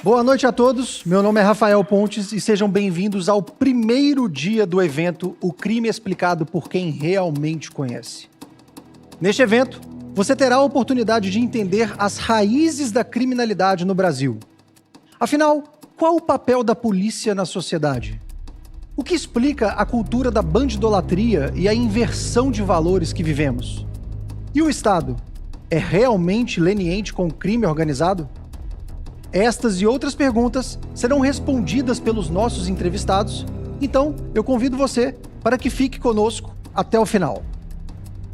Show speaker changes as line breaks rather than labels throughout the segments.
Boa noite a todos, meu nome é Rafael Pontes e sejam bem-vindos ao primeiro dia do evento O Crime Explicado por Quem Realmente Conhece. Neste evento, você terá a oportunidade de entender as raízes da criminalidade no Brasil. Afinal, qual o papel da polícia na sociedade? O que explica a cultura da bandidolatria e a inversão de valores que vivemos? E o Estado é realmente leniente com o crime organizado? Estas e outras perguntas serão respondidas pelos nossos entrevistados, então eu convido você para que fique conosco até o final.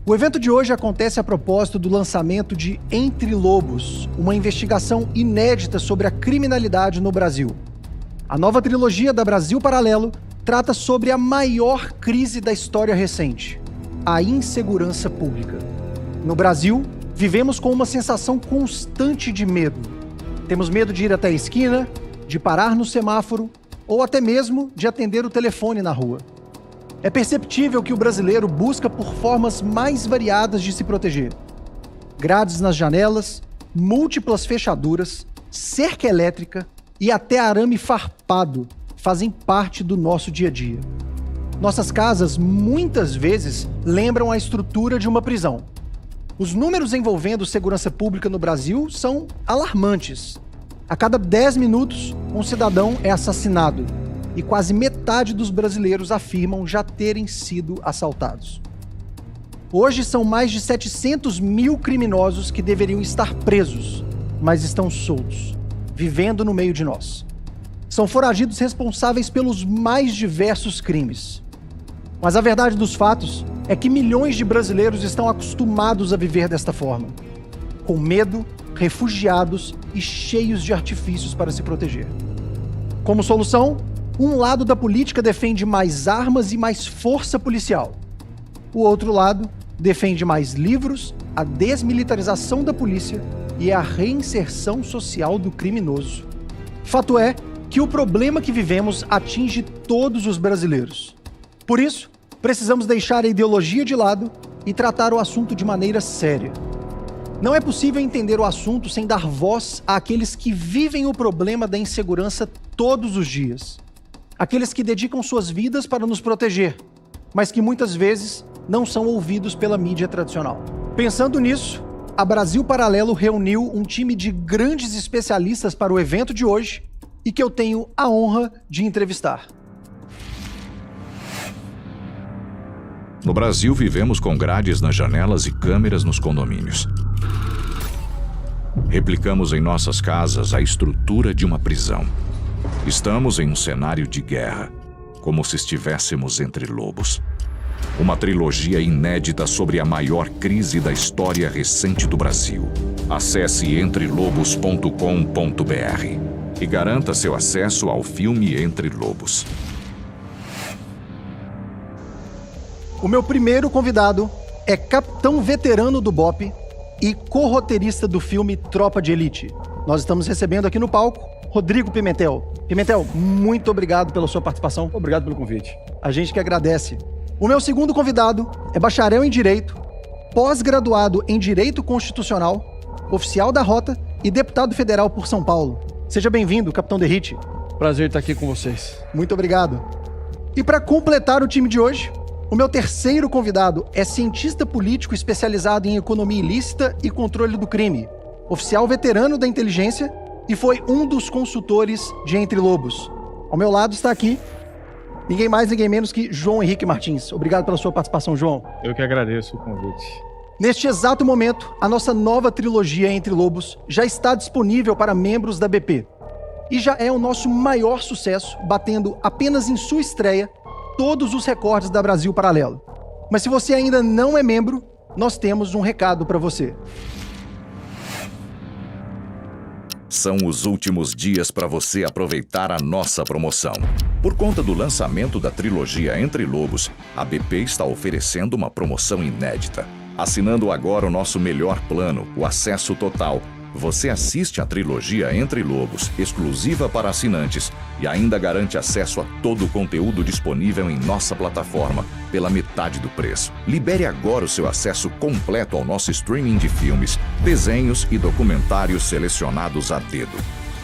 O evento de hoje acontece a propósito do lançamento de Entre Lobos, uma investigação inédita sobre a criminalidade no Brasil. A nova trilogia da Brasil Paralelo trata sobre a maior crise da história recente, a insegurança pública. No Brasil, vivemos com uma sensação constante de medo. Temos medo de ir até a esquina, de parar no semáforo ou até mesmo de atender o telefone na rua. É perceptível que o brasileiro busca por formas mais variadas de se proteger. Grades nas janelas, múltiplas fechaduras, cerca elétrica e até arame farpado fazem parte do nosso dia a dia. Nossas casas muitas vezes lembram a estrutura de uma prisão. Os números envolvendo segurança pública no Brasil são alarmantes. A cada 10 minutos, um cidadão é assassinado e quase metade dos brasileiros afirmam já terem sido assaltados. Hoje são mais de 700 mil criminosos que deveriam estar presos, mas estão soltos, vivendo no meio de nós. São foragidos responsáveis pelos mais diversos crimes. Mas a verdade dos fatos é que milhões de brasileiros estão acostumados a viver desta forma, com medo, refugiados e cheios de artifícios para se proteger. Como solução, um lado da política defende mais armas e mais força policial. O outro lado defende mais livros, a desmilitarização da polícia e a reinserção social do criminoso. Fato é que o problema que vivemos atinge todos os brasileiros. Por isso, precisamos deixar a ideologia de lado e tratar o assunto de maneira séria. Não é possível entender o assunto sem dar voz àqueles que vivem o problema da insegurança todos os dias. Aqueles que dedicam suas vidas para nos proteger, mas que muitas vezes não são ouvidos pela mídia tradicional. Pensando nisso, a Brasil Paralelo reuniu um time de grandes especialistas para o evento de hoje e que eu tenho a honra de entrevistar.
No Brasil, vivemos com grades nas janelas e câmeras nos condomínios. Replicamos em nossas casas a estrutura de uma prisão. Estamos em um cenário de guerra, como se estivéssemos entre lobos. Uma trilogia inédita sobre a maior crise da história recente do Brasil. Acesse entrelobos.com.br e garanta seu acesso ao filme Entre Lobos.
O meu primeiro convidado é capitão veterano do BOPE e co-roteirista do filme Tropa de Elite. Nós estamos recebendo aqui no palco Rodrigo Pimentel. Pimentel, muito obrigado pela sua participação.
Obrigado pelo convite.
A gente que agradece. O meu segundo convidado é bacharel em Direito, pós-graduado em Direito Constitucional, oficial da Rota e deputado federal por São Paulo. Seja bem-vindo, capitão Derrite.
Prazer estar aqui com vocês.
Muito obrigado. E para completar o time de hoje, o meu terceiro convidado é cientista político especializado em economia ilícita e controle do crime, oficial veterano da inteligência e foi um dos consultores de Entre Lobos. Ao meu lado está aqui, ninguém mais, ninguém menos que João Henrique Martins. Obrigado pela sua participação, João.
Eu que agradeço o convite.
Neste exato momento, a nossa nova trilogia Entre Lobos já está disponível para membros da BP. E já é o nosso maior sucesso, batendo apenas em sua estreia todos os recordes da Brasil Paralelo. Mas se você ainda não é membro, nós temos um recado para você.
São os últimos dias para você aproveitar a nossa promoção. Por conta do lançamento da trilogia Entre Lobos, a BP está oferecendo uma promoção inédita. Assinando agora o nosso melhor plano, o Acesso Total, você assiste a trilogia Entre Lobos, exclusiva para assinantes, e ainda garante acesso a todo o conteúdo disponível em nossa plataforma, pela metade do preço. Libere agora o seu acesso completo ao nosso streaming de filmes, desenhos e documentários selecionados a dedo.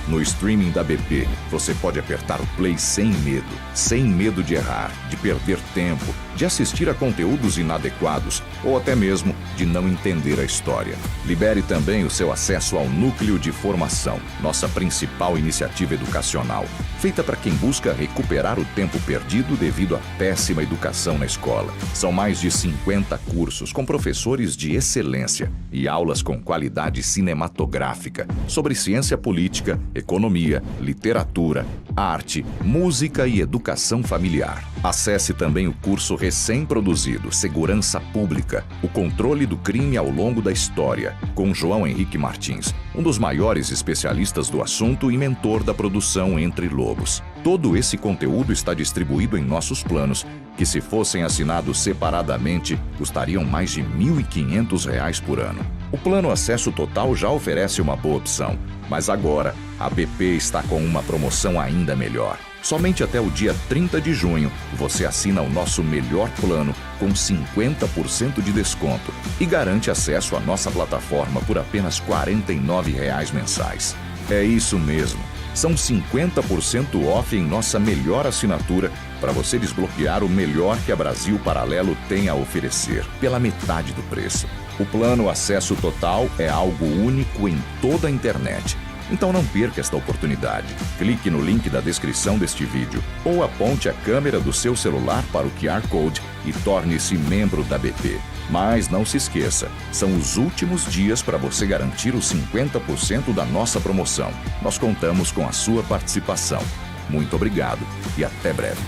No streaming da BP, você pode apertar o play sem medo de errar, de perder tempo, de assistir a conteúdos inadequados ou até mesmo de não entender a história. Libere também o seu acesso ao Núcleo de Formação, nossa principal iniciativa educacional, feita para quem busca recuperar o tempo perdido devido à péssima educação na escola. São mais de 50 cursos com professores de excelência e aulas com qualidade cinematográfica sobre ciência política, economia, literatura, arte, música e educação familiar. Acesse também o curso recém-produzido Segurança Pública, o controle do crime ao longo da história, com João Henrique Martins, um dos maiores especialistas do assunto e mentor da produção Entre Lobos. Todo esse conteúdo está distribuído em nossos planos, que se fossem assinados separadamente, custariam mais de R$ 1.500 por ano. O plano Acesso Total já oferece uma boa opção, mas agora a BP está com uma promoção ainda melhor. Somente até o dia 30 de junho, você assina o nosso melhor plano com 50% de desconto e garante acesso à nossa plataforma por apenas R$ 49 mensais. É isso mesmo. São 50% off em nossa melhor assinatura para você desbloquear o melhor que a Brasil Paralelo tem a oferecer, pela metade do preço. O plano Acesso Total é algo único em toda a internet. Então não perca esta oportunidade. Clique no link da descrição deste vídeo ou aponte a câmera do seu celular para o QR Code e torne-se membro da BP. Mas não se esqueça, são os últimos dias para você garantir os 50% da nossa promoção. Nós contamos com a sua participação. Muito obrigado e até breve.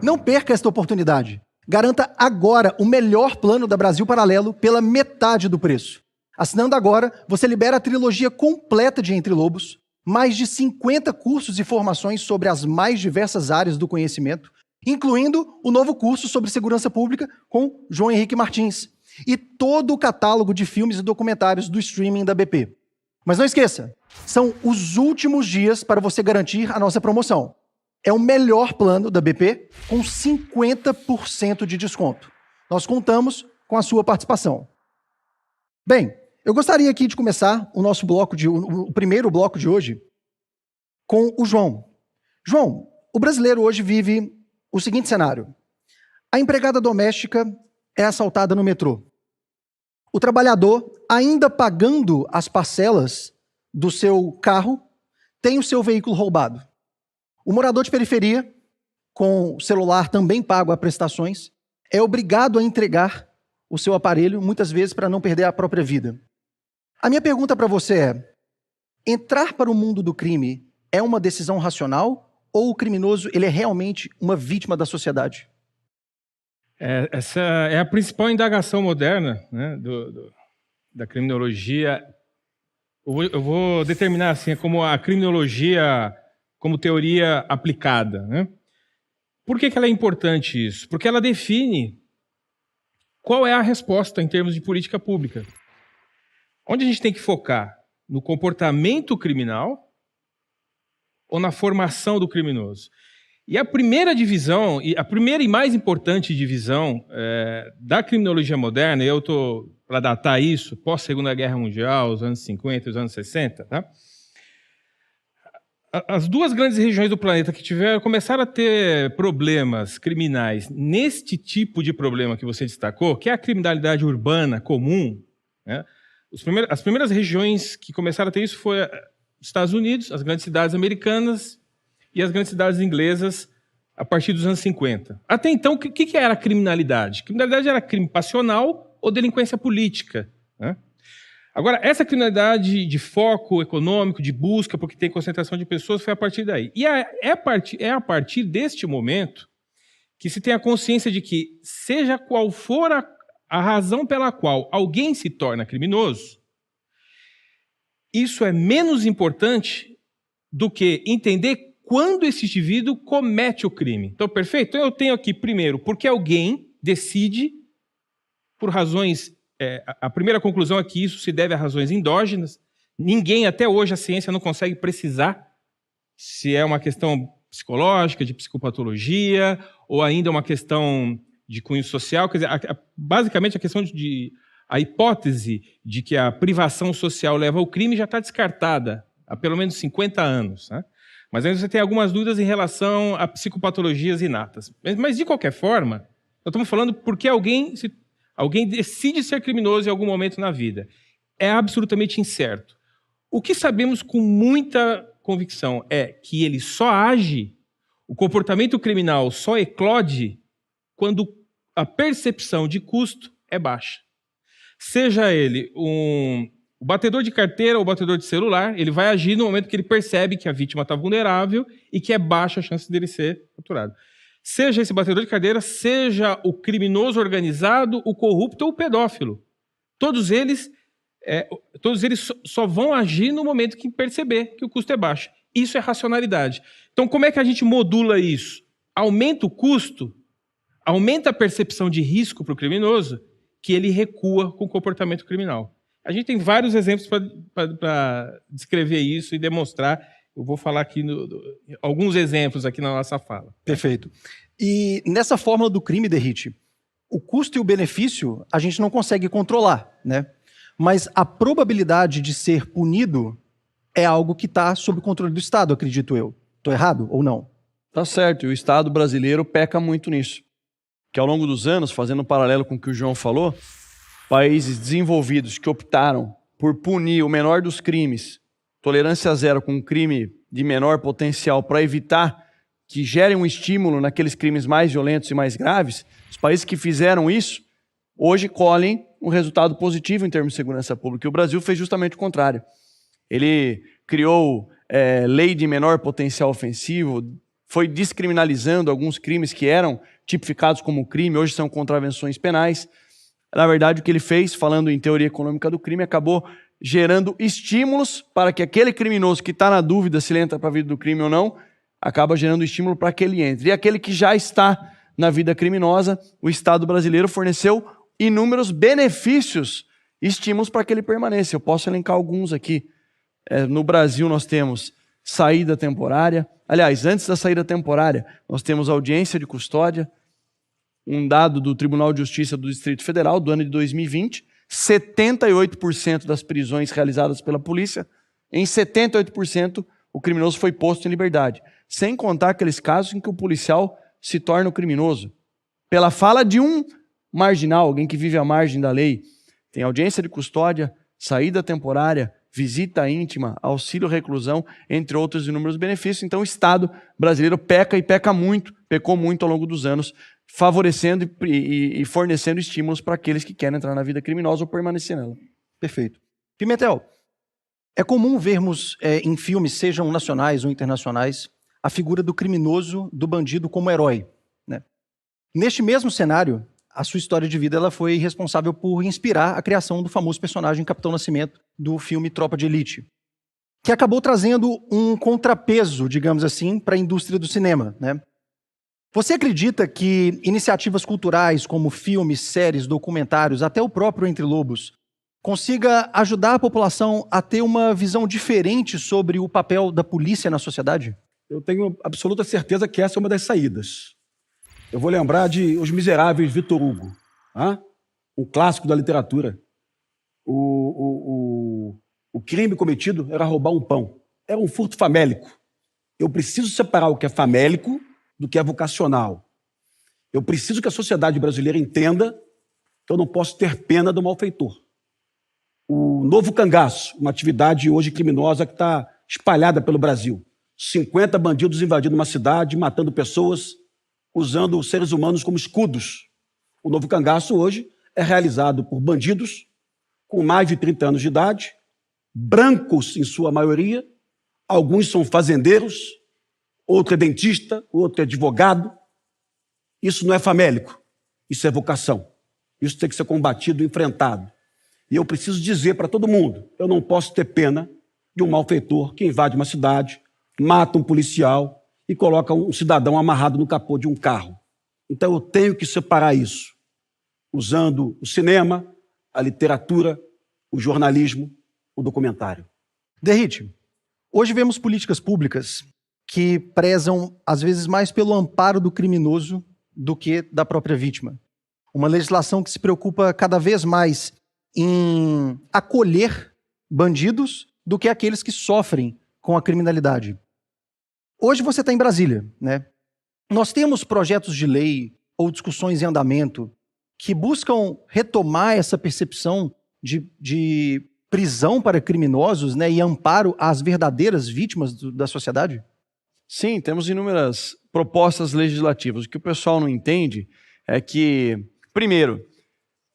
Não perca esta oportunidade. Garanta agora o melhor plano da Brasil Paralelo pela metade do preço. Assinando agora, você libera a trilogia completa de Entre Lobos, mais de 50 cursos e formações sobre as mais diversas áreas do conhecimento, incluindo o novo curso sobre segurança pública com João Henrique Martins, e todo o catálogo de filmes e documentários do streaming da BP. Mas não esqueça, são os últimos dias para você garantir a nossa promoção. É o melhor plano da BP com 50% de desconto. Nós contamos com a sua participação. Bem, eu gostaria aqui de começar o primeiro bloco de hoje com o João. João, o brasileiro hoje vive o seguinte cenário. A empregada doméstica é assaltada no metrô. O trabalhador, ainda pagando as parcelas do seu carro, tem o seu veículo roubado. O morador de periferia, com o celular também pago a prestações, é obrigado a entregar o seu aparelho, muitas vezes para não perder a própria vida. A minha pergunta para você é: entrar para o mundo do crime é uma decisão racional ou o criminoso ele é realmente uma vítima da sociedade?
Essa é a principal indagação moderna, né, da criminologia. Eu vou determinar assim como a criminologia como teoria aplicada, né? Por que ela é importante isso? Porque ela define qual é a resposta em termos de política pública. Onde a gente tem que focar? No comportamento criminal ou na formação do criminoso? E a primeira divisão, a primeira e mais importante divisão da criminologia moderna, e eu estou para datar isso, pós-Segunda Guerra Mundial, os anos 50 e os anos 60, tá? As duas grandes regiões do planeta que começaram a ter problemas criminais neste tipo de problema que você destacou, que é a criminalidade urbana comum, né? As primeiras regiões que começaram a ter isso foram os Estados Unidos, as grandes cidades americanas e as grandes cidades inglesas a partir dos anos 50. Até então, o que era a criminalidade? Criminalidade era crime passional ou delinquência política, né? Agora, essa criminalidade de foco econômico, de busca, porque tem concentração de pessoas, foi a partir daí. E é a partir deste momento que se tem a consciência de que, seja qual for a razão pela qual alguém se torna criminoso, isso é menos importante do que entender quando esse indivíduo comete o crime. Então, perfeito? Então, eu tenho aqui, primeiro, porque alguém decide, por razões... a primeira conclusão é que isso se deve a razões endógenas. Ninguém, até hoje, a ciência não consegue precisar se é uma questão psicológica, de psicopatologia, ou ainda uma questão de cunho social. Quer dizer, basicamente, a questão a hipótese de que a privação social leva ao crime já está descartada há pelo menos 50 anos, né? Mas ainda você tem algumas dúvidas em relação a psicopatologias inatas. Mas de qualquer forma, nós estamos falando porque alguém decide ser criminoso em algum momento na vida. É absolutamente incerto. O que sabemos com muita convicção é que ele só age, o comportamento criminal só eclode quando a percepção de custo é baixa. Seja ele o batedor de carteira ou o batedor de celular, ele vai agir no momento que ele percebe que a vítima está vulnerável e que é baixa a chance dele ser capturado. Seja esse batedor de carteira, seja o criminoso organizado, o corrupto ou o pedófilo. Todos eles só vão agir no momento que perceber que o custo é baixo. Isso é racionalidade. Então, como é que a gente modula isso? Aumenta o custo, aumenta a percepção de risco para o criminoso, que ele recua com o comportamento criminal. A gente tem vários exemplos para descrever isso e demonstrar. Eu vou falar aqui alguns exemplos aqui na nossa fala.
Perfeito. E nessa fórmula do crime, Derrite, o custo e o benefício a gente não consegue controlar, né? Mas a probabilidade de ser punido é algo que está sob o controle do Estado, acredito eu. Estou errado ou não?
Tá certo, e o Estado brasileiro peca muito nisso. Que ao longo dos anos, fazendo um paralelo com o que o João falou, países desenvolvidos que optaram por punir o menor dos crimes, tolerância zero com um crime de menor potencial para evitar que gere um estímulo naqueles crimes mais violentos e mais graves, os países que fizeram isso, hoje colhem um resultado positivo em termos de segurança pública. E o Brasil fez justamente o contrário. Ele criou lei de menor potencial ofensivo, foi descriminalizando alguns crimes que eram tipificados como crime, hoje são contravenções penais. Na verdade, o que ele fez, falando em teoria econômica do crime, acabou gerando estímulos para que aquele criminoso que está na dúvida se ele entra para a vida do crime ou não, acaba gerando estímulo para que ele entre. E aquele que já está na vida criminosa, o Estado brasileiro forneceu inúmeros benefícios, estímulos para que ele permaneça. Eu posso elencar alguns aqui. No Brasil nós temos saída temporária. Aliás, antes da saída temporária, nós temos audiência de custódia. Um dado do Tribunal de Justiça do Distrito Federal, do ano de 2020, 78% das prisões realizadas pela polícia, em 78% o criminoso foi posto em liberdade. Sem contar aqueles casos em que o policial se torna o criminoso. Pela fala de um marginal, alguém que vive à margem da lei. Tem audiência de custódia, saída temporária, visita íntima, auxílio reclusão, entre outros inúmeros benefícios. Então o Estado brasileiro peca e peca muito, pecou muito ao longo dos anos, favorecendo e fornecendo estímulos para aqueles que querem entrar na vida criminosa ou permanecer nela.
Perfeito. Pimentel, é comum vermos em filmes, sejam nacionais ou internacionais, a figura do criminoso, do bandido como herói, né? Neste mesmo cenário, a sua história de vida ela foi responsável por inspirar a criação do famoso personagem Capitão Nascimento do filme Tropa de Elite, que acabou trazendo um contrapeso, digamos assim, para a indústria do cinema, né? Você acredita que iniciativas culturais como filmes, séries, documentários, até o próprio Entre Lobos, consiga ajudar a população a ter uma visão diferente sobre o papel da polícia na sociedade?
Eu tenho absoluta certeza que essa é uma das saídas. Eu vou lembrar de Os Miseráveis, Victor Hugo, um clássico da literatura. O crime cometido era roubar um pão. Era um furto famélico. Eu preciso separar o que é famélico do que é vocacional. Eu preciso que a sociedade brasileira entenda que eu não posso ter pena do malfeitor. O novo cangaço, uma atividade hoje criminosa que está espalhada pelo Brasil. 50 bandidos invadindo uma cidade, matando pessoas, usando os seres humanos como escudos. O novo cangaço hoje é realizado por bandidos com mais de 30 anos de idade, brancos em sua maioria, alguns são fazendeiros, outro é dentista, outro é advogado. Isso não é famélico, isso é vocação. Isso tem que ser combatido, enfrentado. E eu preciso dizer para todo mundo, eu não posso ter pena de um malfeitor que invade uma cidade, mata um policial e coloca um cidadão amarrado no capô de um carro. Então eu tenho que separar isso, usando o cinema, a literatura, o jornalismo, o documentário.
Derrite, hoje vemos políticas públicas que prezam, às vezes, mais pelo amparo do criminoso do que da própria vítima. Uma legislação que se preocupa cada vez mais em acolher bandidos do que aqueles que sofrem com a criminalidade. Hoje você está em Brasília, né? Nós temos projetos de lei ou discussões em andamento que buscam retomar essa percepção de prisão para criminosos, né, e amparo às verdadeiras vítimas da sociedade?
Sim, temos inúmeras propostas legislativas. O que o pessoal não entende é que, primeiro,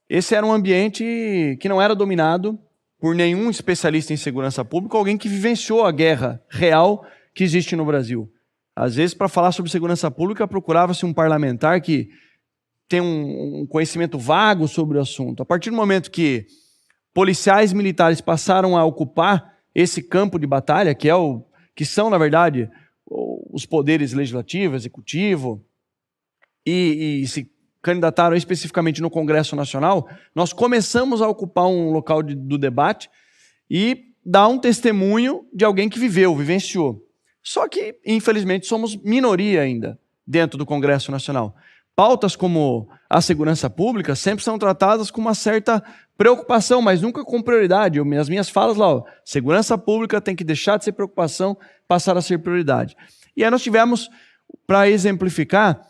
esse era um ambiente que não era dominado por nenhum especialista em segurança pública, alguém que vivenciou a guerra real que existe no Brasil. Às vezes, para falar sobre segurança pública, procurava-se um parlamentar que tem um conhecimento vago sobre o assunto. A partir do momento que policiais militares passaram a ocupar esse campo de batalha, que são, na verdade, os poderes legislativo, executivo, e se candidataram especificamente no Congresso Nacional, nós começamos a ocupar um local do debate e dar um testemunho de alguém que vivenciou. Só que, infelizmente, somos minoria ainda dentro do Congresso Nacional. Pautas como a segurança pública sempre são tratadas com uma certa preocupação, mas nunca com prioridade. As minhas falas lá, segurança pública tem que deixar de ser preocupação, passar a ser prioridade. E aí nós tivemos, para exemplificar,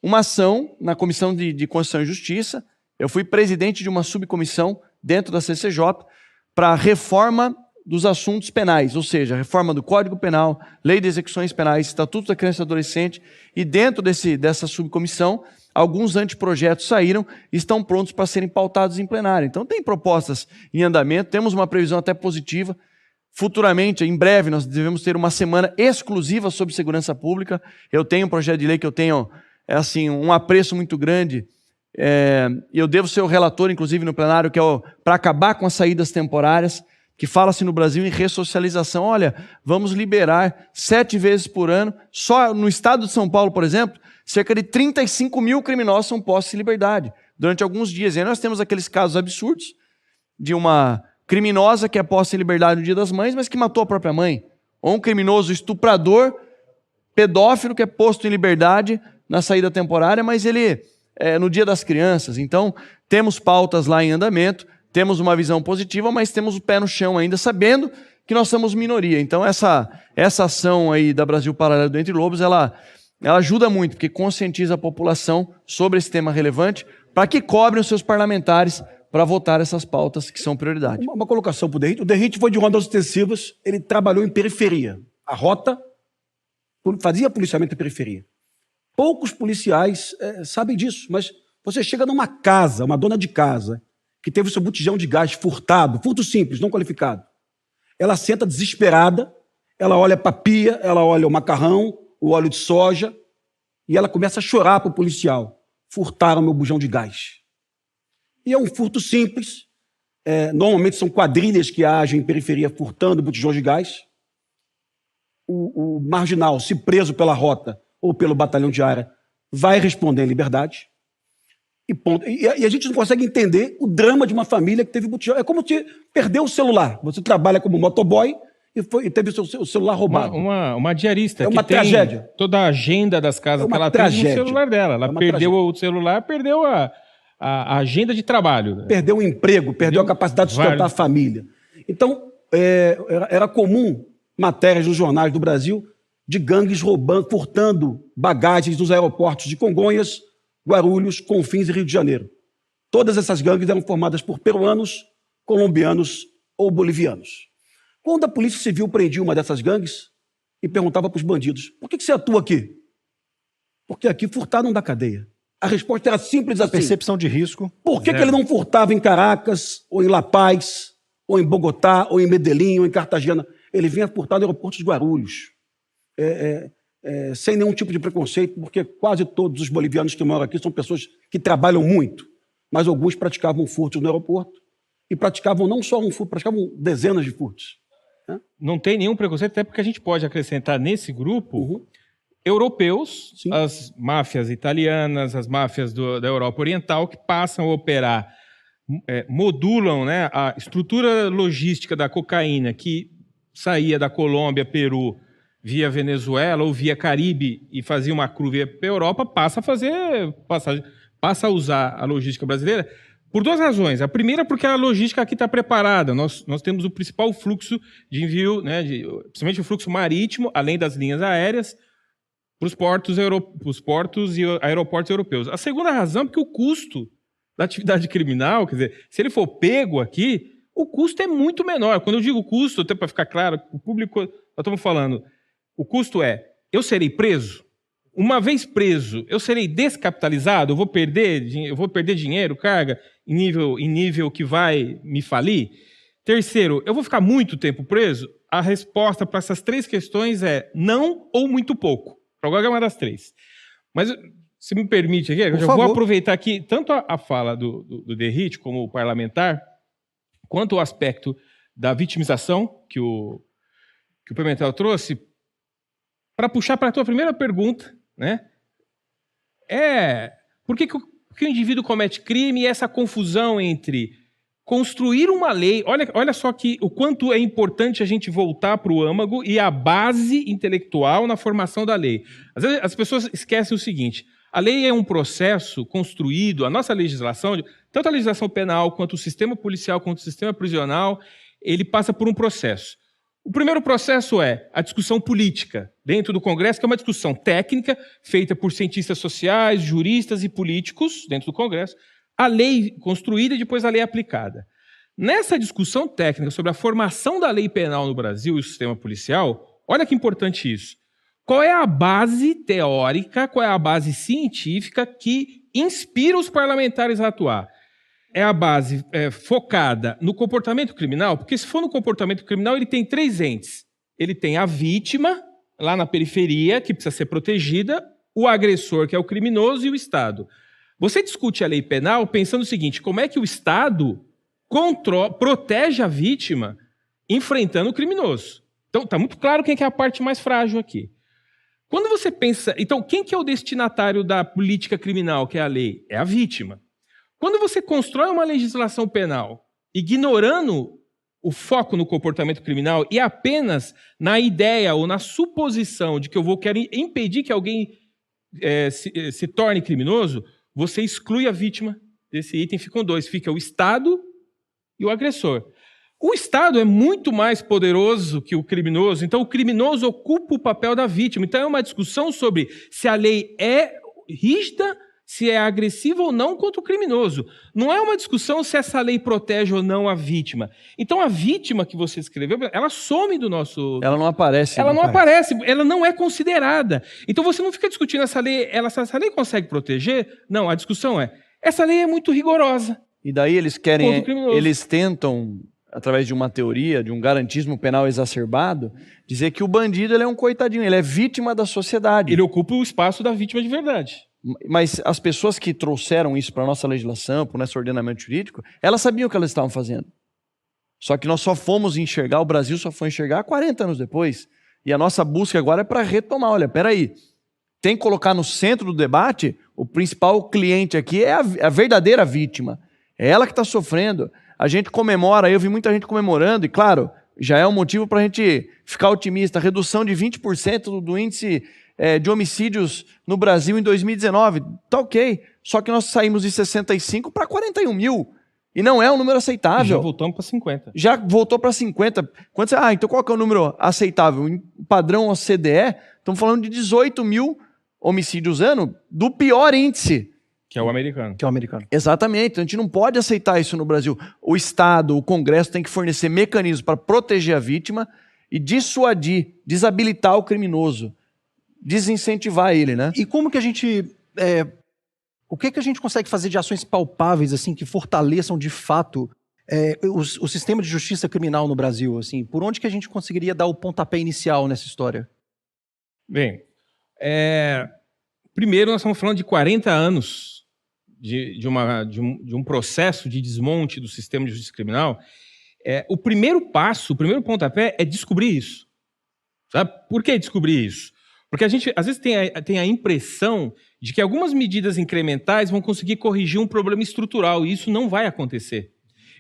uma ação na Comissão de Constituição e Justiça. Eu fui presidente de uma subcomissão dentro da CCJ para a reforma dos assuntos penais, ou seja, reforma do Código Penal, Lei de Execuções Penais, Estatuto da Criança e Adolescente, e dentro dessa subcomissão, alguns anteprojetos saíram e estão prontos para serem pautados em plenário. Então tem propostas em andamento, temos uma previsão até positiva. Futuramente, em breve, nós devemos ter uma semana exclusiva sobre segurança pública. Eu tenho um projeto de lei que eu tenho um apreço muito grande. Eu devo ser o relator, inclusive, no plenário, que é para acabar com as saídas temporárias, que fala-se no Brasil em ressocialização. Olha, vamos liberar 7 vezes por ano. Só no estado de São Paulo, por exemplo, cerca de 35 mil criminosos são postos em liberdade durante alguns dias. E aí nós temos aqueles casos absurdos de uma criminosa que é posta em liberdade no Dia das Mães, mas que matou a própria mãe. Ou um criminoso estuprador, pedófilo, que é posto em liberdade na saída temporária, mas ele é no Dia das Crianças. Então, temos pautas lá em andamento, temos uma visão positiva, mas temos o pé no chão ainda, sabendo que nós somos minoria. Então, essa ação aí da Brasil Paralelo do Entre Lobos, ela ajuda muito, porque conscientiza a população sobre esse tema relevante, para que cobrem os seus parlamentares para votar essas pautas que são prioridade.
Uma colocação para o Derrite. O Derrite foi de rondas ostensivas, ele trabalhou em periferia. A rota fazia policiamento em periferia. Poucos policiais sabem disso, mas você chega numa casa, uma dona de casa, que teve o seu botijão de gás furtado, furto simples, não qualificado. Ela senta desesperada, ela olha para a pia, ela olha o macarrão, o óleo de soja, e ela começa a chorar para o policial. Furtaram meu bujão de gás. E é um furto simples. Normalmente são quadrilhas que agem em periferia furtando botijões de gás. O marginal, se preso pela rota ou pelo batalhão de área, vai responder em liberdade. E ponto. E a gente não consegue entender o drama de uma família que teve botijão. É como se perdeu o celular. Você trabalha como motoboy e teve o celular roubado.
Uma diarista.
É uma
que tem
tragédia.
Toda a agenda das casas que ela tem no celular dela. Ela perdeu o celular, perdeu a agenda de trabalho.
Perdeu o emprego, perdeu a capacidade de sustentar a família. Então, era comum matérias nos jornais do Brasil de gangues roubando, furtando bagagens nos aeroportos de Congonhas, Guarulhos, Confins e Rio de Janeiro. Todas essas gangues eram formadas por peruanos, colombianos ou bolivianos. Quando a Polícia Civil prendia uma dessas gangues e perguntava para os bandidos: por que você atua aqui? Porque aqui furtar não dá cadeia. A resposta era simples assim.
Percepção de risco.
Por que ele não furtava em Caracas, ou em La Paz, ou em Bogotá, ou em Medellín, ou em Cartagena? Ele vinha furtar no aeroporto de Guarulhos. Sem nenhum tipo de preconceito, porque quase todos os bolivianos que moram aqui são pessoas que trabalham muito, mas alguns praticavam furtos no aeroporto e praticavam não só um furto, praticavam dezenas de furtos.
Não tem nenhum preconceito, até porque a gente pode acrescentar nesse grupo europeus, sim, as máfias italianas, as máfias da Europa Oriental, que passam a operar, modulam, né, a estrutura logística da cocaína que saía da Colômbia, Peru, via Venezuela ou via Caribe e fazia uma cruz via para a Europa, passa a usar a logística brasileira Por duas razões. A primeira, porque a logística aqui está preparada. Nós temos o principal fluxo de envio, né, principalmente o fluxo marítimo, além das linhas aéreas, para os portos e aeroportos europeus. A segunda razão é porque o custo da atividade criminal, quer dizer, se ele for pego aqui, o custo é muito menor. Quando eu digo custo, até para ficar claro, o público, nós estamos falando, o custo é, eu serei preso? Uma vez preso, eu serei descapitalizado? Eu vou perder dinheiro, carga, em nível que vai me falir? Terceiro, eu vou ficar muito tempo preso? A resposta para essas três questões é não ou muito pouco. Para qualquer uma das três. Mas, se me permite aqui, eu já vou aproveitar aqui tanto a fala do Derrite como o parlamentar, quanto o aspecto da vitimização que o Pimentel trouxe, para puxar para a tua primeira pergunta, né? Por que o indivíduo comete crime e essa confusão entre construir uma lei... Olha só o quanto é importante a gente voltar para o âmago e a base intelectual na formação da lei. Às vezes as pessoas esquecem o seguinte, a lei é um processo construído, a nossa legislação, tanto a legislação penal quanto o sistema policial, quanto o sistema prisional, ele passa por um processo. O primeiro processo é a discussão política dentro do Congresso, que é uma discussão técnica feita por cientistas sociais, juristas e políticos dentro do Congresso, a lei construída e depois a lei aplicada. Nessa discussão técnica sobre a formação da lei penal no Brasil e o sistema policial, olha que importante isso. Qual é a base teórica, qual é a base científica que inspira os parlamentares a atuar? É a base focada no comportamento criminal, porque se for no comportamento criminal, ele tem três entes. Ele tem a vítima, lá na periferia, que precisa ser protegida, o agressor, que é o criminoso, e o Estado. Você discute a lei penal pensando o seguinte, como é que o Estado protege a vítima enfrentando o criminoso? Então, está muito claro quem é a parte mais frágil aqui. Quando você pensa... Então, quem que é o destinatário da política criminal, que é a lei? É a vítima. Quando você constrói uma legislação penal ignorando o foco no comportamento criminal e apenas na ideia ou na suposição de que quero impedir que alguém se torne criminoso, você exclui a vítima desse item, ficam dois. Fica o Estado e o agressor. O Estado é muito mais poderoso que o criminoso, então o criminoso ocupa o papel da vítima. Então é uma discussão sobre se a lei é rígida, se é agressiva ou não contra o criminoso. Não é uma discussão se essa lei protege ou não a vítima. Então a vítima que você escreveu, ela some do nosso...
Ela não aparece.
Ela não aparece, ela não é considerada. Então você não fica discutindo essa lei, essa lei consegue proteger? Não, a discussão é, essa lei é muito rigorosa.
E daí eles tentam, através de uma teoria, de um garantismo penal exacerbado, dizer que o bandido ele é um coitadinho, ele é vítima da sociedade.
Ele ocupa o espaço da vítima de verdade.
Mas as pessoas que trouxeram isso para a nossa legislação, para o nosso ordenamento jurídico, elas sabiam o que elas estavam fazendo. Só que nós só fomos enxergar, o Brasil só foi enxergar 40 anos depois. E a nossa busca agora é para retomar. Olha, peraí, tem que colocar no centro do debate, o principal cliente aqui é a verdadeira vítima. É ela que está sofrendo. A gente comemora, eu vi muita gente comemorando, e claro, já é um motivo para a gente ficar otimista. A redução de 20% do índice de homicídios no Brasil em 2019. Tá ok. Só que nós saímos de 65 para 41 mil. E não é um número aceitável.
Já voltamos para 50.
Já voltou para 50. Então qual que é o número aceitável? Em padrão OCDE, estamos falando de 18 mil homicídios ano do pior índice.
Que é o americano.
Exatamente. Então, a gente não pode aceitar isso no Brasil. O Estado, o Congresso tem que fornecer mecanismos para proteger a vítima e dissuadir, desabilitar o criminoso, desincentivar ele, né?
E como que a gente... o que a gente consegue fazer de ações palpáveis, assim, que fortaleçam de fato o sistema de justiça criminal no Brasil? Assim? Por onde que a gente conseguiria dar o pontapé inicial nessa história?
Bem, primeiro nós estamos falando de 40 anos de um processo de desmonte do sistema de justiça criminal. O primeiro passo, o primeiro pontapé é descobrir isso. Sabe? Por que descobrir isso? Porque a gente, às vezes, tem a impressão de que algumas medidas incrementais vão conseguir corrigir um problema estrutural, e isso não vai acontecer.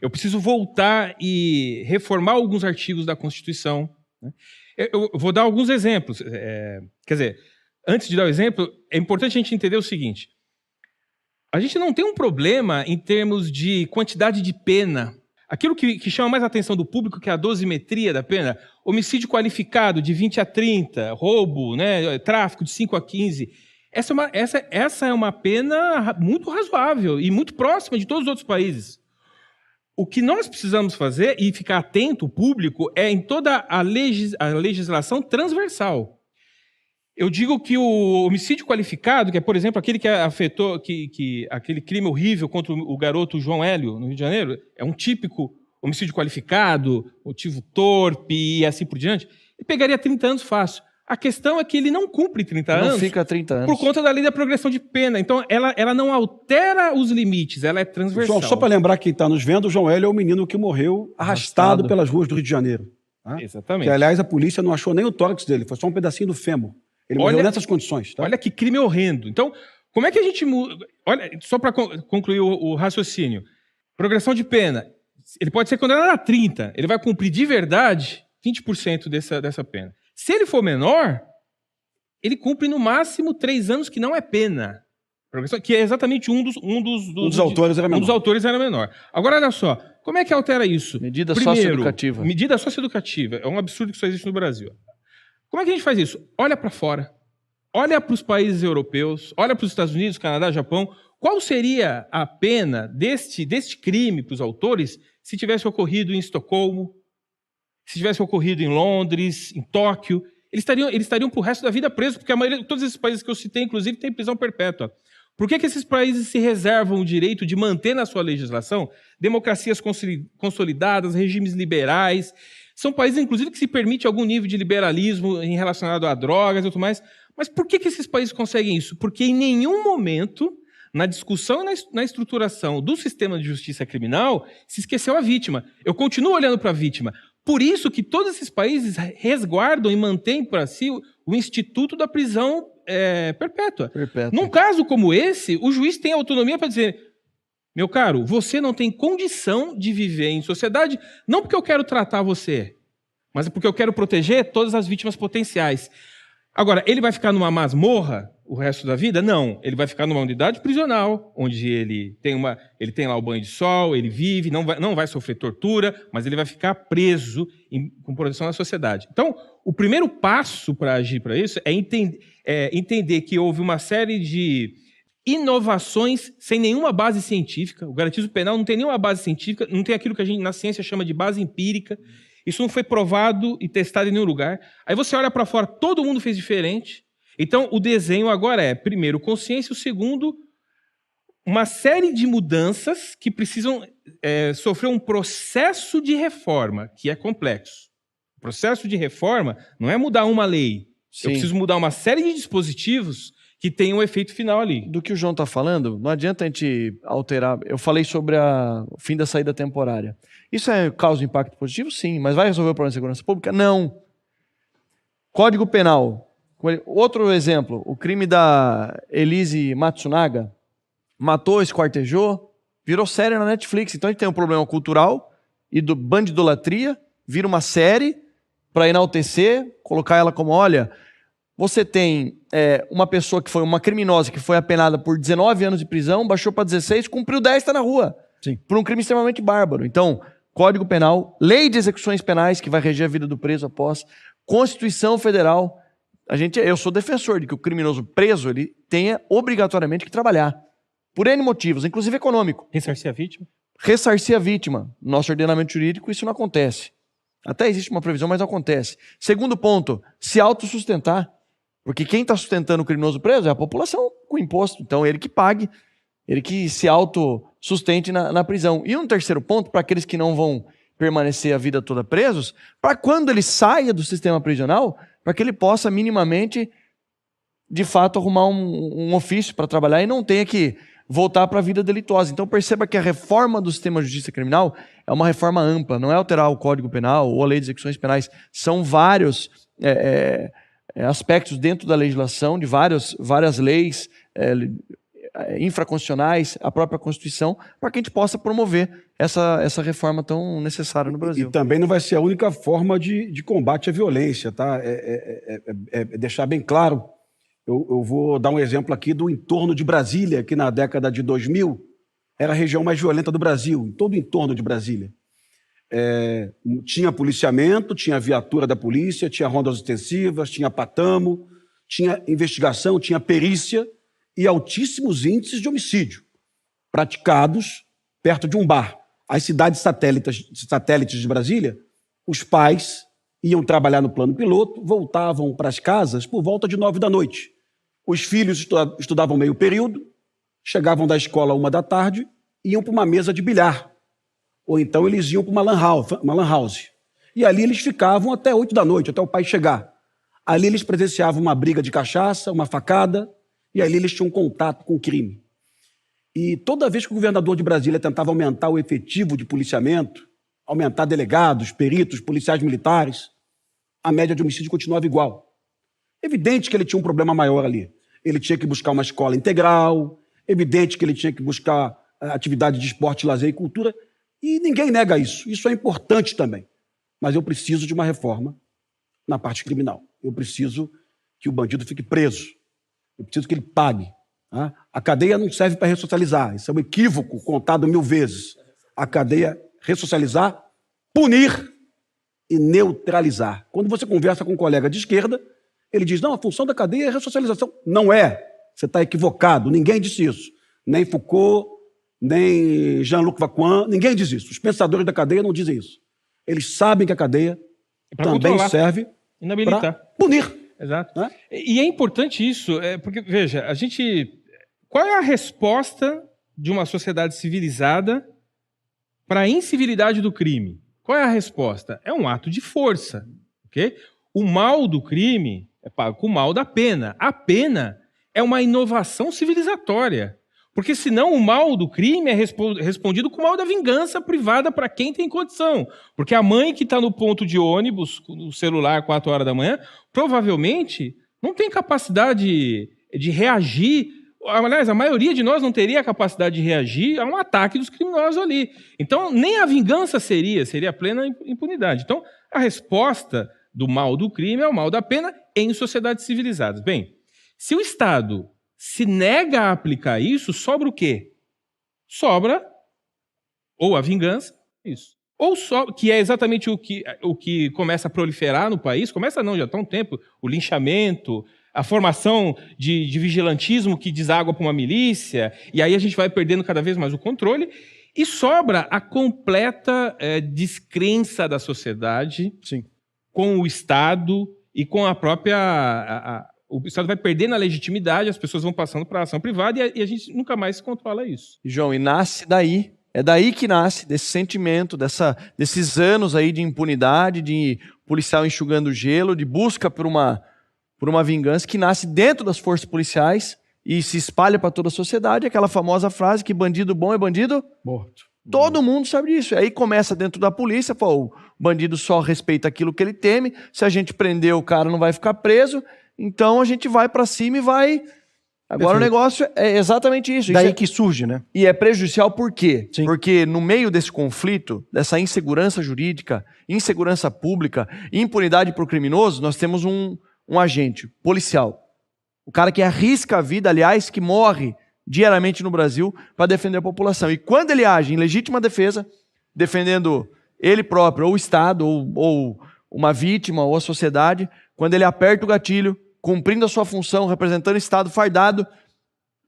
Eu preciso voltar e reformar alguns artigos da Constituição. Né? Eu vou dar alguns exemplos. Quer dizer, antes de dar o exemplo, é importante a gente entender o seguinte. a gente não tem um problema em termos de quantidade de pena. Aquilo que chama mais a atenção do público, que é a dosimetria da pena, homicídio qualificado de 20 a 30, roubo, né, tráfico de 5 a 15, essa é uma pena muito razoável e muito próxima de todos os outros países. O que nós precisamos fazer, e ficar atento, o público, é em toda a legislação transversal. Eu digo que o homicídio qualificado, que é, por exemplo, aquele que afetou, aquele crime horrível contra o garoto João Hélio, no Rio de Janeiro, é um típico homicídio qualificado, motivo torpe e assim por diante, ele pegaria 30 anos fácil. A questão é que ele não cumpre 30 anos.
Não fica 30 anos.
Por conta da lei da progressão de pena. Então, ela não altera os limites, ela é transversal.
Só para lembrar quem está nos vendo, o João Hélio é o menino que morreu arrastado pelas ruas do Rio de Janeiro. Tá?
Exatamente.
Que, aliás, a polícia não achou nem o tórax dele, foi só um pedacinho do fêmur. Ele morreu nessas condições. Tá?
Olha que crime horrendo. Então, como é que a gente muda? Olha, só para concluir o raciocínio. Progressão de pena. Ele pode ser condenado a 30. Ele vai cumprir de verdade 20% dessa pena. Se ele for menor, ele cumpre no máximo 3 anos, que não é pena. Que é exatamente um dos autores era menor. Um dos autores era menor. Agora, olha só. Como é que altera isso?
Medida socioeducativa.
Medida socioeducativa. É um absurdo que só existe no Brasil. Como é que a gente faz isso? Olha para fora. Olha para os países europeus. Olha para os Estados Unidos, Canadá, Japão. Qual seria a pena deste crime para os autores se tivesse ocorrido em Estocolmo, se tivesse ocorrido em Londres, em Tóquio? Eles estariam para o resto da vida presos, porque a maioria de todos esses países que eu citei, inclusive, tem prisão perpétua. Por que esses países se reservam o direito de manter na sua legislação democracias consolidadas, regimes liberais? São países, inclusive, que se permite algum nível de liberalismo relacionado a drogas e tudo mais. Mas por que esses países conseguem isso? Porque em nenhum momento, na discussão e na estruturação do sistema de justiça criminal, se esqueceu a vítima. Eu continuo olhando para a vítima. Por isso que todos esses países resguardam e mantêm para si o instituto da prisão perpétua. Num caso como esse, o juiz tem autonomia para dizer: meu caro, você não tem condição de viver em sociedade, não porque eu quero tratar você, mas porque eu quero proteger todas as vítimas potenciais. Agora, ele vai ficar numa masmorra o resto da vida? Não. Ele vai ficar numa unidade prisional, onde ele tem lá o banho de sol, ele vive, não vai sofrer tortura, mas ele vai ficar preso com proteção da sociedade. Então, o primeiro passo para agir para isso é entender que houve uma série de inovações sem nenhuma base científica. O garantismo penal não tem nenhuma base científica, não tem aquilo que a gente na ciência chama de base empírica. Isso não foi provado e testado em nenhum lugar. Aí você olha para fora, todo mundo fez diferente. Então, o desenho agora é, primeiro, consciência, o segundo, uma série de mudanças que precisam sofrer um processo de reforma, que é complexo. O processo de reforma não é mudar uma lei. Sim. Eu preciso mudar uma série de dispositivos que tem um efeito final ali.
Do que o João está falando, não adianta a gente alterar. Eu falei sobre o fim da saída temporária. Isso causa impacto positivo? Sim. Mas vai resolver o problema de segurança pública? Não. Código Penal. Outro exemplo, o crime da Elise Matsunaga. Matou, esquartejou, virou série na Netflix. Então a gente tem um problema cultural e do bandidolatria, vira uma série para enaltecer, colocar ela como, olha... Você tem uma pessoa que foi uma criminosa, que foi apenada por 19 anos de prisão, baixou para 16, cumpriu 10, está na rua. Sim. Por um crime extremamente bárbaro. Então, Código Penal, Lei de Execuções Penais, que vai reger a vida do preso após, Constituição Federal. Eu sou defensor de que o criminoso preso ele tenha obrigatoriamente que trabalhar. Por N motivos, inclusive econômico.
Ressarcir a vítima?
Ressarcir a vítima. No nosso ordenamento jurídico, isso não acontece. Até existe uma previsão, mas não acontece. Segundo ponto, se autossustentar. Porque quem está sustentando o criminoso preso é a população com imposto. Então, ele que pague, ele que se autossustente na prisão. E um terceiro ponto, para aqueles que não vão permanecer a vida toda presos, para quando ele saia do sistema prisional, para que ele possa minimamente, de fato, arrumar um ofício para trabalhar e não tenha que voltar para a vida delituosa. Então, perceba que a reforma do sistema de justiça criminal é uma reforma ampla, não é alterar o Código Penal ou a Lei de Execuções Penais. São vários... aspectos dentro da legislação de várias leis infraconstitucionais, a própria Constituição, para que a gente possa promover essa reforma tão necessária no Brasil.
E também não vai ser a única forma de combate à violência, tá? Deixar bem claro Eu vou dar um exemplo aqui do entorno de Brasília, que na década de 2000 era a região mais violenta do Brasil, em todo o entorno de Brasília. Tinha policiamento, tinha viatura da polícia, tinha rondas ostensivas, tinha patamo, tinha investigação, tinha perícia e altíssimos índices de homicídio praticados perto de um bar. As cidades satélites de Brasília, os pais iam trabalhar no plano piloto, voltavam para as casas por volta de 9 da noite. Os filhos estudavam meio período, chegavam da escola 1 da tarde e iam para uma mesa de bilhar. Ou então eles iam para uma lan house. E ali eles ficavam até 8 da noite, até o pai chegar. Ali eles presenciavam uma briga de cachaça, uma facada, e ali eles tinham contato com o crime. E toda vez que o governador de Brasília tentava aumentar o efetivo de policiamento, aumentar delegados, peritos, policiais militares, a média de homicídio continuava igual. Evidente que ele tinha um problema maior ali. Ele tinha que buscar uma escola integral, evidente que ele tinha que buscar atividade de esporte, lazer e cultura, e ninguém nega isso. Isso é importante também. Mas eu preciso de uma reforma na parte criminal. Eu preciso que o bandido fique preso. Eu preciso que ele pague. Tá? A cadeia não serve para ressocializar. Isso é um equívoco contado 1000 vezes. A cadeia é ressocializar, punir e neutralizar. Quando você conversa com um colega de esquerda, ele diz, não, a função da cadeia é ressocialização. Não é. Você está equivocado. Ninguém disse isso. Nem Foucault, nem Jean-Luc Vacuin, ninguém diz isso. Os pensadores da cadeia não dizem isso. Eles sabem que a cadeia também serve para punir.
Exato.
Né?
E é importante isso, porque, veja, qual é a resposta de uma sociedade civilizada para a incivilidade do crime? Qual é a resposta? É um ato de força. Okay? O mal do crime é pago com o mal da pena. A pena é uma inovação civilizatória. Porque senão o mal do crime é respondido com o mal da vingança privada para quem tem condição. Porque a mãe que está no ponto de ônibus, no celular, 4 horas da manhã, provavelmente não tem capacidade de reagir. Aliás, a maioria de nós não teria a capacidade de reagir a um ataque dos criminosos ali. Então, nem a vingança seria plena impunidade. Então, a resposta do mal do crime é o mal da pena em sociedades civilizadas. Bem, se o Estado se nega a aplicar isso, sobra o quê? Sobra ou a vingança, isso. Ou só, que é exatamente o que começa a proliferar no país, começa não, já está há um tempo, o linchamento, a formação de vigilantismo que deságua para uma milícia, e aí a gente vai perdendo cada vez mais o controle, e sobra a completa descrença da sociedade com o Estado e com a própria... O Estado vai perdendo a legitimidade, as pessoas vão passando para a ação privada e a gente nunca mais controla isso.
João, e nasce daí, é daí que nasce, desse sentimento, desses anos aí de impunidade, de policial enxugando gelo, de busca por uma vingança que nasce dentro das forças policiais e se espalha para toda a sociedade, aquela famosa frase que bandido bom é bandido
morto.
Todo mundo sabe disso. Aí começa dentro da polícia, o bandido só respeita aquilo que ele teme, se a gente prender o cara não vai ficar preso, então a gente vai para cima e vai... Agora o negócio é exatamente isso.
Daí que surge, né?
E é prejudicial por quê?
Sim.
Porque no meio desse conflito, dessa insegurança jurídica, insegurança pública, impunidade para o criminoso, nós temos um agente policial. O cara que arrisca a vida, aliás, que morre diariamente no Brasil para defender a população. E quando ele age em legítima defesa, defendendo ele próprio, ou o Estado, ou uma vítima, ou a sociedade, quando ele aperta o gatilho, cumprindo a sua função, representando o Estado fardado,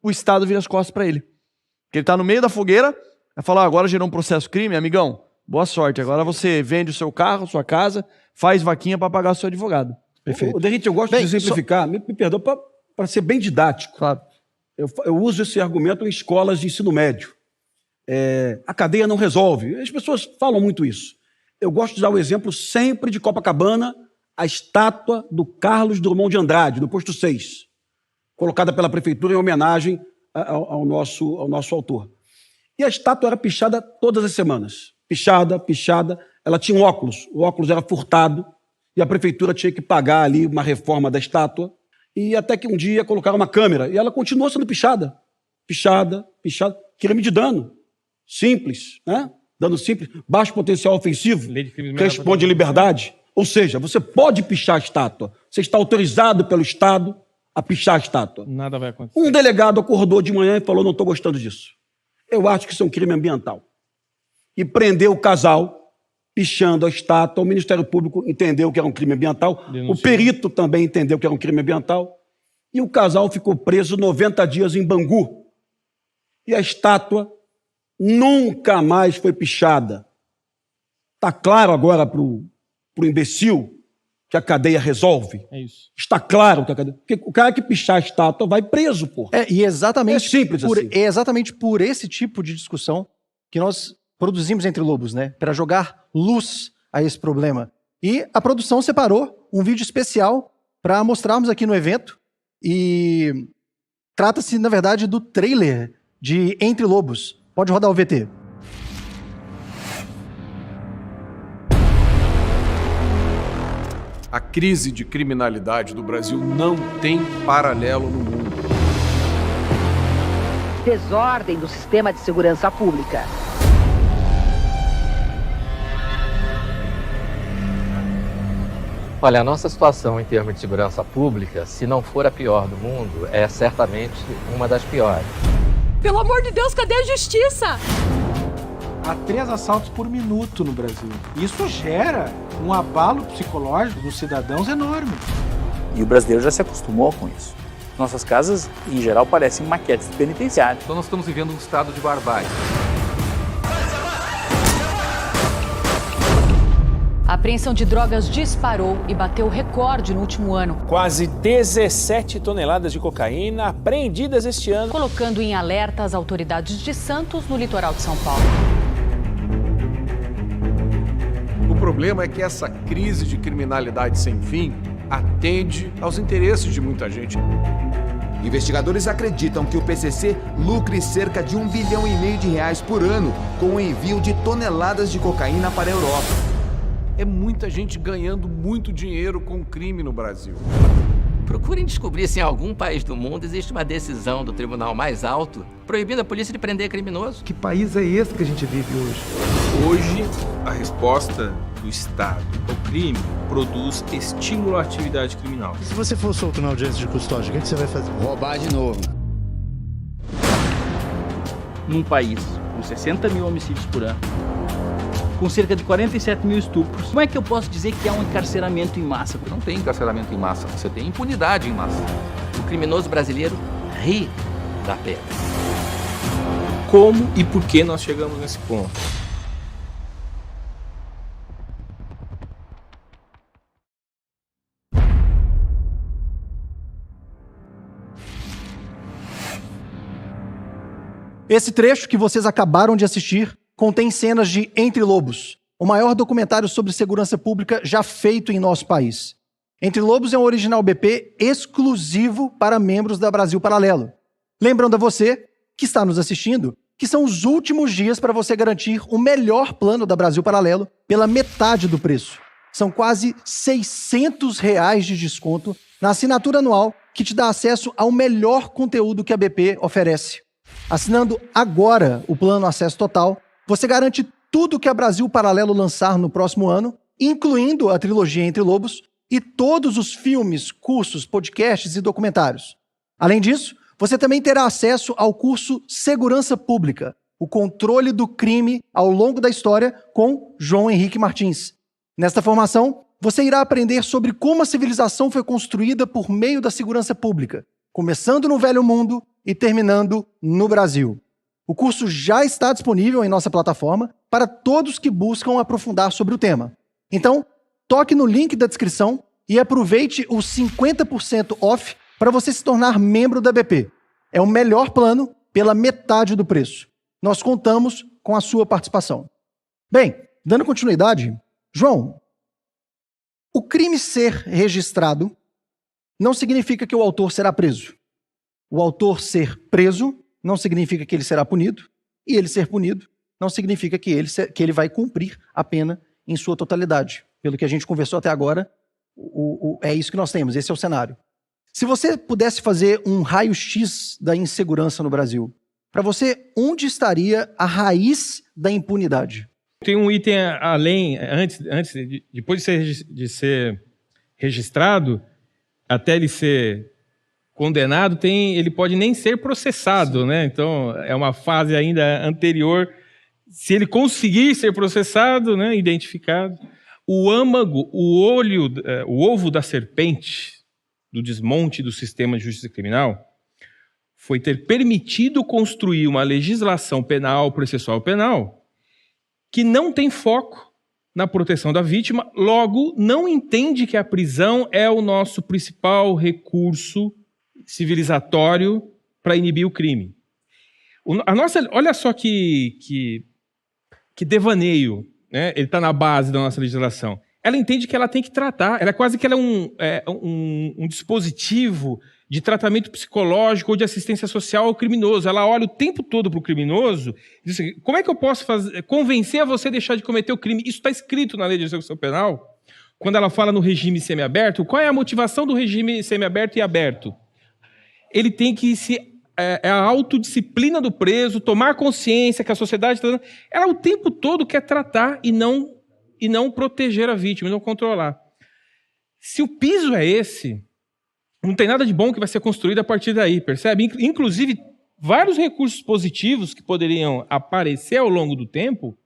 o Estado vira as costas para ele. Porque ele está no meio da fogueira, vai falar, agora gerou um processo crime, amigão, boa sorte, agora você vende o seu carro, sua casa, faz vaquinha para pagar o seu advogado.
Perfeito. Derrite, eu gosto de exemplificar, me perdoa, para ser bem didático.
Claro.
Eu uso esse argumento em escolas de ensino médio. A cadeia não resolve. As pessoas falam muito isso. Eu gosto de dar o exemplo sempre de Copacabana, a estátua do Carlos Drummond de Andrade, no posto 6, colocada pela prefeitura em homenagem ao nosso autor. E a estátua era pichada todas as semanas. Pichada. Ela tinha um óculos. O óculos era furtado e a prefeitura tinha que pagar ali uma reforma da estátua. E até que um dia colocaram uma câmera e ela continuou sendo pichada. Pichada. Crime de dano. Simples, né? Dano simples. Baixo potencial ofensivo. Responde liberdade. Ou seja, você pode pichar a estátua. Você está autorizado pelo Estado a pichar a estátua.
Nada vai acontecer.
Um delegado acordou de manhã e falou, não estou gostando disso. Eu acho que isso é um crime ambiental. E prendeu o casal pichando a estátua. O Ministério Público entendeu que era um crime ambiental.
Denunciou.
O perito também entendeu que era um crime ambiental. E o casal ficou preso 90 dias em Bangu. E a estátua nunca mais foi pichada. Está claro agora para o imbecil que a cadeia resolve?
É isso.
Está claro que a cadeia... Porque o cara que pichar a estátua vai preso, porra.
E exatamente,
É simples assim.
é exatamente por esse tipo de discussão que nós produzimos Entre Lobos, né? Para jogar luz a esse problema. E a produção separou um vídeo especial para mostrarmos aqui no evento. E trata-se, na verdade, do trailer de Entre Lobos. Pode rodar o VT.
A crise de criminalidade do Brasil não tem paralelo no mundo.
Desordem do sistema de segurança pública.
Olha, a nossa situação em termos de segurança pública, se não for a pior do mundo, é certamente uma das piores.
Pelo amor de Deus, cadê a justiça?
Há 3 assaltos por minuto no Brasil. Isso gera um abalo psicológico dos cidadãos enorme.
E o brasileiro já se acostumou com isso. Nossas casas, em geral, parecem maquetes penitenciárias.
Então nós estamos vivendo um estado de barbárie.
A apreensão de drogas disparou e bateu recorde no último ano,
Quase 17 toneladas de cocaína apreendidas este ano.
colocando em alerta as autoridades de Santos, no litoral de São Paulo.
O problema é que essa crise de criminalidade sem fim atende aos interesses de muita gente.
Investigadores acreditam que o PCC lucre cerca de R$1,5 bilhão por ano com o envio de toneladas de cocaína para a Europa.
É muita gente ganhando muito dinheiro com crime no Brasil.
Procurem descobrir se em algum país do mundo existe uma decisão do tribunal mais alto proibindo a polícia de prender criminoso.
Que país é esse que a gente vive hoje?
Hoje, a resposta do Estado ao crime produz estímulo à atividade criminal.
Se você for solto na audiência de custódia, o que você vai fazer?
Roubar de novo. Num país com 60 mil homicídios por ano, com cerca de 47 mil estupros, como é que eu posso dizer que há um encarceramento em massa?
Não tem encarceramento em massa, você tem impunidade em massa.
O criminoso brasileiro ri da pena.
Como e por que nós chegamos nesse ponto?
Esse trecho que vocês acabaram de assistir contém cenas de Entre Lobos, o maior documentário sobre segurança pública já feito em nosso país. Entre Lobos é um original BP exclusivo para membros da Brasil Paralelo. Lembrando a você, que está nos assistindo, que são os últimos dias para você garantir o melhor plano da Brasil Paralelo pela metade do preço. São quase R$600 de desconto na assinatura anual que te dá acesso ao melhor conteúdo que a BP oferece. Assinando agora o plano Acesso Total, você garante tudo que a Brasil Paralelo lançar no próximo ano, incluindo a trilogia Entre Lobos e todos os filmes, cursos, podcasts e documentários. Além disso, você também terá acesso ao curso Segurança Pública, o controle do crime ao longo da história com João Henrique Martins. Nesta formação, você irá aprender sobre como a civilização foi construída por meio da segurança pública, começando no Velho Mundo e terminando no Brasil. O curso já está disponível em nossa plataforma para todos que buscam aprofundar sobre o tema. Então, toque no link da descrição e aproveite os 50% off para você se tornar membro da BP. É o melhor plano pela metade do preço. Nós contamos com a sua participação. Bem, dando continuidade, João, o crime ser registrado não significa que o autor será preso. O autor ser preso não significa que ele será punido, e ele ser punido não significa que ele vai cumprir a pena em sua totalidade. Pelo que a gente conversou até agora, é isso que nós temos, esse é o cenário. Se você pudesse fazer um raio-x da insegurança no Brasil, para você, onde estaria a raiz da impunidade?
Tem um item além, depois de ser registrado, até ele ser condenado, ele pode nem ser processado, né? Então, é uma fase ainda anterior. Se ele conseguir ser processado, né, identificado, o âmago, o ovo da serpente do desmonte do sistema de justiça criminal foi ter permitido construir uma legislação penal, processual penal, que não tem foco na proteção da vítima, logo não entende que a prisão é o nosso principal recurso civilizatório para inibir o crime. Olha só que devaneio, né? Ele está na base da nossa legislação. Ela entende que ela tem que tratar, ela é quase que ela é um dispositivo de tratamento psicológico ou de assistência social ao criminoso. Ela olha o tempo todo para o criminoso e diz assim, como é que eu posso convencer a você a deixar de cometer o crime? Isso está escrito na lei de execução penal. Quando ela fala no regime semiaberto, qual é a motivação do regime semiaberto e aberto? Ele tem que a autodisciplina do preso, tomar consciência que a sociedade está dando. Ela o tempo todo quer tratar e não proteger a vítima, e não controlar. Se o piso é esse, não tem nada de bom que vai ser construído a partir daí, percebe? Inclusive, vários recursos positivos que poderiam aparecer ao longo do tempo,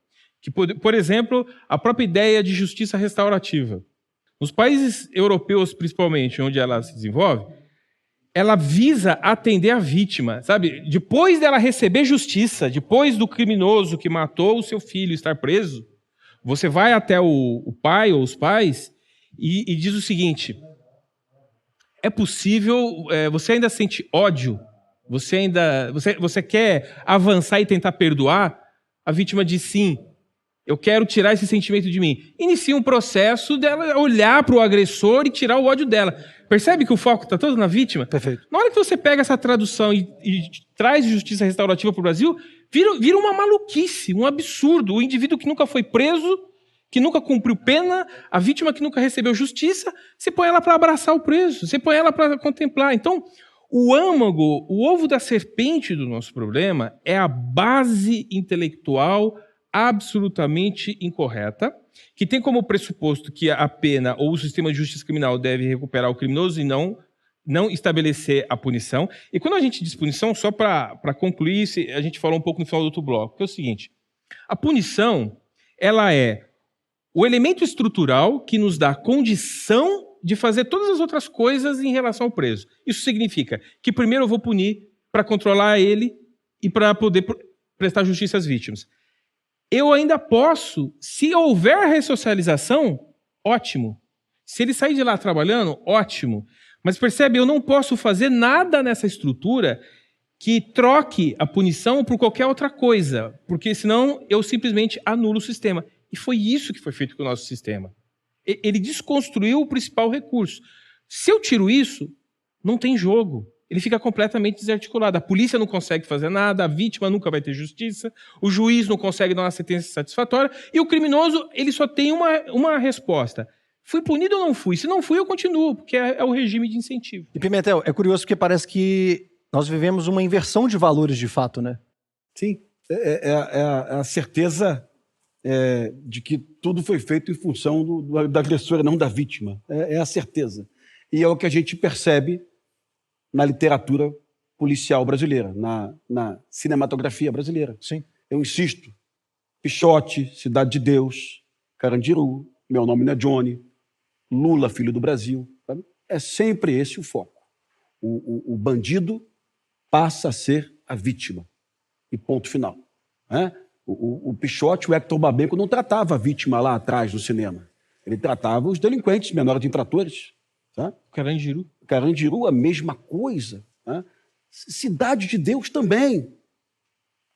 por exemplo, a própria ideia de justiça restaurativa. Nos países europeus, principalmente, onde ela se desenvolve, ela visa atender a vítima, sabe? Depois dela receber justiça, depois do criminoso que matou o seu filho estar preso, você vai até o pai ou os pais e diz o seguinte, é possível, você ainda sente ódio? Você quer avançar e tentar perdoar? A vítima diz sim, eu quero tirar esse sentimento de mim. Inicia um processo dela olhar para o agressor e tirar o ódio dela. Percebe que o foco está todo na vítima?
Perfeito.
Na hora que você pega essa tradução e traz justiça restaurativa para o Brasil, vira uma maluquice, um absurdo. O indivíduo que nunca foi preso, que nunca cumpriu pena, a vítima que nunca recebeu justiça, você põe ela para abraçar o preso, você põe ela para contemplar. Então, o âmago, o ovo da serpente do nosso problema é a base intelectual absolutamente incorreta, que tem como pressuposto que a pena ou o sistema de justiça criminal deve recuperar o criminoso e não estabelecer a punição. E quando a gente diz punição, só para concluir, a gente falou um pouco no final do outro bloco, que é o seguinte, a punição, ela é o elemento estrutural que nos dá condição de fazer todas as outras coisas em relação ao preso. Isso significa que primeiro eu vou punir para controlar ele e para poder prestar justiça às vítimas. Eu ainda posso, se houver ressocialização, ótimo. Se ele sair de lá trabalhando, ótimo. Mas percebe, eu não posso fazer nada nessa estrutura que troque a punição por qualquer outra coisa, porque senão eu simplesmente anulo o sistema. E foi isso que foi feito com o nosso sistema. Ele desconstruiu o principal recurso. Se eu tiro isso, não tem jogo. Ele fica completamente desarticulado. A polícia não consegue fazer nada, a vítima nunca vai ter justiça, o juiz não consegue dar uma sentença satisfatória, e o criminoso ele só tem uma resposta. Fui punido ou não fui? Se não fui, eu continuo, porque é o regime de incentivo.
E Pimentel, é curioso porque parece que nós vivemos uma inversão de valores de fato, né?
Sim, é a certeza de que tudo foi feito em função da agressora, não da vítima. É a certeza. E é o que a gente percebe na literatura policial brasileira, na cinematografia brasileira.
Sim.
Eu insisto, Pichote, Cidade de Deus, Carandiru, Meu Nome Não é Johnny, Lula, Filho do Brasil. Sabe? É sempre esse o foco. O bandido passa a ser a vítima. E ponto final. O Pichote, o Hector Babenco, não tratava a vítima lá atrás no cinema. Ele tratava os delinquentes, menores infratores. Tá? Carandiru, a mesma coisa. Né? Cidade de Deus também.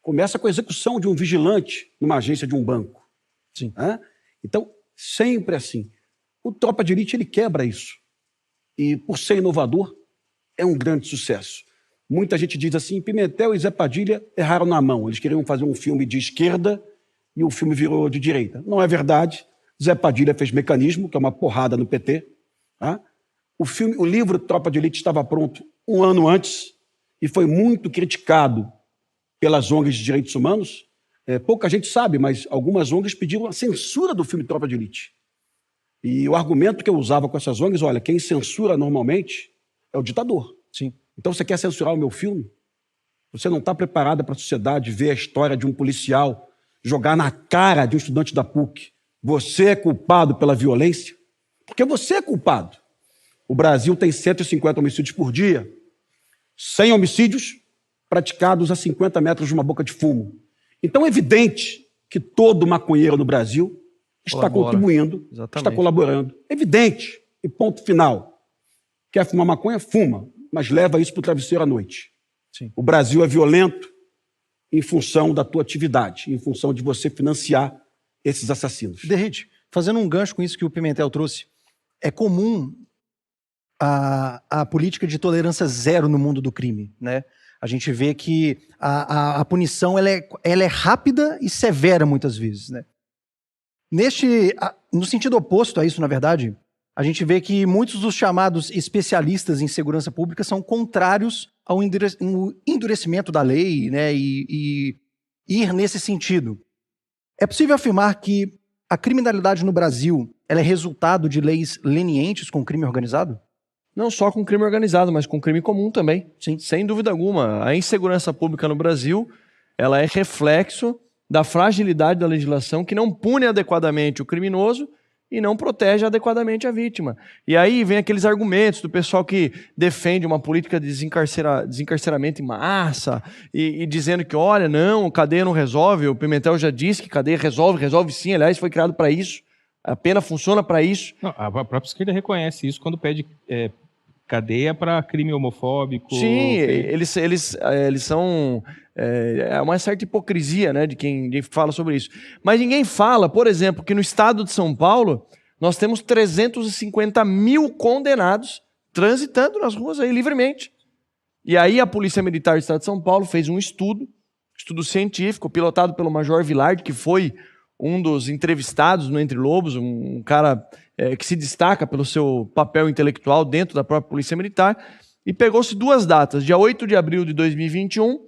Começa com a execução de um vigilante numa agência de um banco.
Sim.
Né? Então, sempre assim. O Tropa de Elite, ele quebra isso. E, por ser inovador, é um grande sucesso. Muita gente diz assim, Pimentel e Zé Padilha erraram na mão. Eles queriam fazer um filme de esquerda e o filme virou de direita. Não é verdade. Zé Padilha fez Mecanismo, que é uma porrada no PT. Tá? O livro Tropa de Elite estava pronto um ano antes e foi muito criticado pelas ONGs de direitos humanos. Pouca gente sabe, mas algumas ONGs pediram a censura do filme Tropa de Elite. E o argumento que eu usava com essas ONGs, olha, quem censura normalmente é o ditador.
Sim.
Então você quer censurar o meu filme? Você não está preparada para a sociedade ver a história de um policial jogar na cara de um estudante da PUC. Você é culpado pela violência? Porque você é culpado. O Brasil tem 150 homicídios por dia, 100 homicídios praticados a 50 metros de uma boca de fumo. Então é evidente que todo maconheiro no Brasil está contribuindo, está colaborando. Evidente. E ponto final. Quer fumar maconha? Fuma, mas leva isso para o travesseiro à noite.
Sim.
O Brasil é violento em função da tua atividade, em função de você financiar esses assassinos.
Derrite, fazendo um gancho com isso que o Pimentel trouxe, é comum a política de tolerância zero no mundo do crime, né? A gente vê que a punição ela é rápida e severa muitas vezes, né? No sentido oposto a isso, na verdade, a gente vê que muitos dos chamados especialistas em segurança pública são contrários ao endurecimento da lei, né, e ir nesse sentido. É possível afirmar que a criminalidade no Brasil ela é resultado de leis lenientes com o crime organizado?
Não só com crime organizado, mas com crime comum também.
Sim.
Sem dúvida alguma. A insegurança pública no Brasil ela é reflexo da fragilidade da legislação que não pune adequadamente o criminoso e não protege adequadamente a vítima. E aí vem aqueles argumentos do pessoal que defende uma política de desencarceramento em massa e dizendo que, olha, não, cadeia não resolve. O Pimentel já disse que cadeia resolve sim. Aliás, foi criado para isso. A pena funciona para isso.
Não, a própria esquerda reconhece isso quando pede cadeia para crime homofóbico.
Sim, eles são... É uma certa hipocrisia, né, de quem fala sobre isso. Mas ninguém fala, por exemplo, que no estado de São Paulo nós temos 350 mil condenados transitando nas ruas aí livremente. E aí a Polícia Militar do estado de São Paulo fez um estudo científico, pilotado pelo Major Villard, que foi um dos entrevistados no Entre Lobos, um cara que se destaca pelo seu papel intelectual dentro da própria Polícia Militar, e pegou-se duas datas, dia 8 de abril de 2021,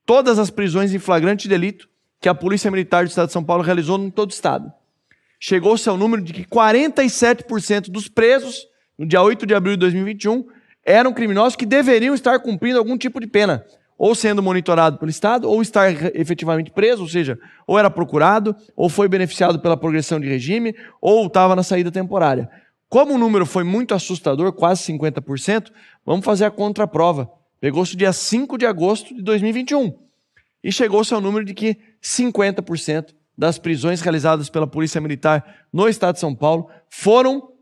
todas as prisões em flagrante delito que a Polícia Militar do Estado de São Paulo realizou em todo o Estado. Chegou-se ao número de que 47% dos presos, no dia 8 de abril de 2021, eram criminosos que deveriam estar cumprindo algum tipo de pena, ou sendo monitorado pelo Estado, ou estar efetivamente preso, ou seja, ou era procurado, ou foi beneficiado pela progressão de regime, ou estava na saída temporária. Como o número foi muito assustador, quase 50%, vamos fazer a contraprova. Pegou-se o dia 5 de agosto de 2021 e chegou-se ao número de que 50% das prisões realizadas pela Polícia Militar no Estado de São Paulo foram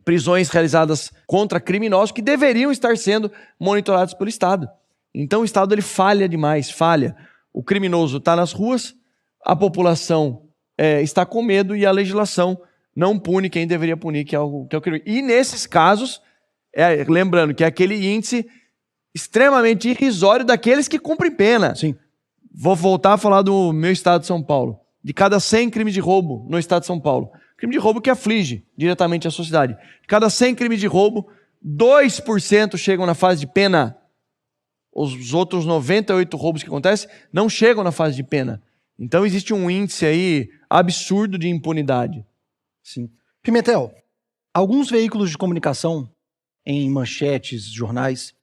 prisões realizadas contra criminosos que deveriam estar sendo monitorados pelo Estado. Então o Estado ele falha demais, falha. O criminoso está nas ruas, a população está com medo e a legislação não pune quem deveria punir, que é o crime. E nesses casos, lembrando que é aquele índice extremamente irrisório daqueles que cumprem pena.
Sim.
Vou voltar a falar do meu estado de São Paulo. De cada 100 crimes de roubo no estado de São Paulo, crime de roubo que aflige diretamente a sociedade. De cada 100 crimes de roubo, 2% chegam na fase de pena. Os outros 98 roubos que acontecem não chegam na fase de pena. Então existe um índice aí absurdo de impunidade.
Sim. Pimentel, alguns veículos de comunicação, em manchetes, jornais,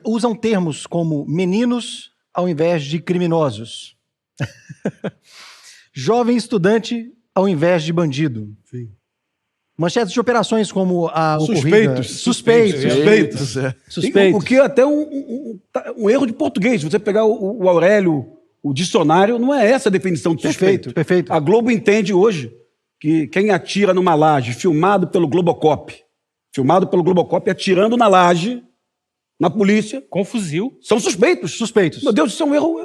usam termos como meninos ao invés de criminosos. Jovem estudante ao invés de bandido.
Sim.
Manchetes de operações como a
Suspeitos. O que é até um erro de português. Se você pegar o Aurélio, o dicionário, não é essa a definição de suspeito.
Perfeito.
A Globo entende hoje que quem atira numa laje, filmado pelo Globocop, atirando na laje, na polícia,
com fuzil,
são suspeitos.
Meu
Deus, isso é um erro.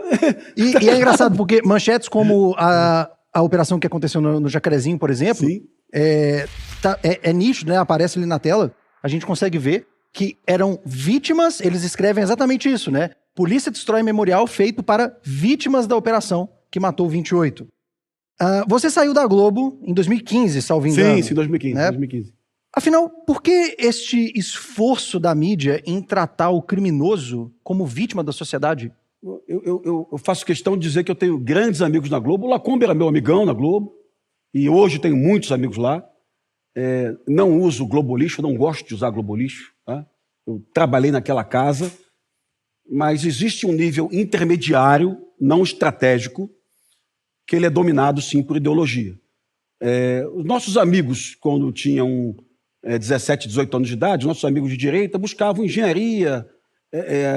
E é engraçado, porque manchetes como a operação que aconteceu no Jacarezinho, por exemplo, é nítido, né? Aparece ali na tela, a gente consegue ver que eram vítimas, eles escrevem exatamente isso, né? Polícia destrói memorial feito para vítimas da operação que matou 28. Você saiu da Globo em 2015, salvo engano.
Sim, 2015.
Né?
2015.
Afinal, por que este esforço da mídia em tratar o criminoso como vítima da sociedade?
Eu faço questão de dizer que eu tenho grandes amigos na Globo. O Lacombe era meu amigão na Globo. E hoje tenho muitos amigos lá. Não uso Globolixo, não gosto de usar Globolixo. Tá? Eu trabalhei naquela casa, mas existe um nível intermediário, não estratégico, que ele é dominado, sim, por ideologia. Os nossos amigos, quando tinham 17, 18 anos de idade, nossos amigos de direita buscavam engenharia,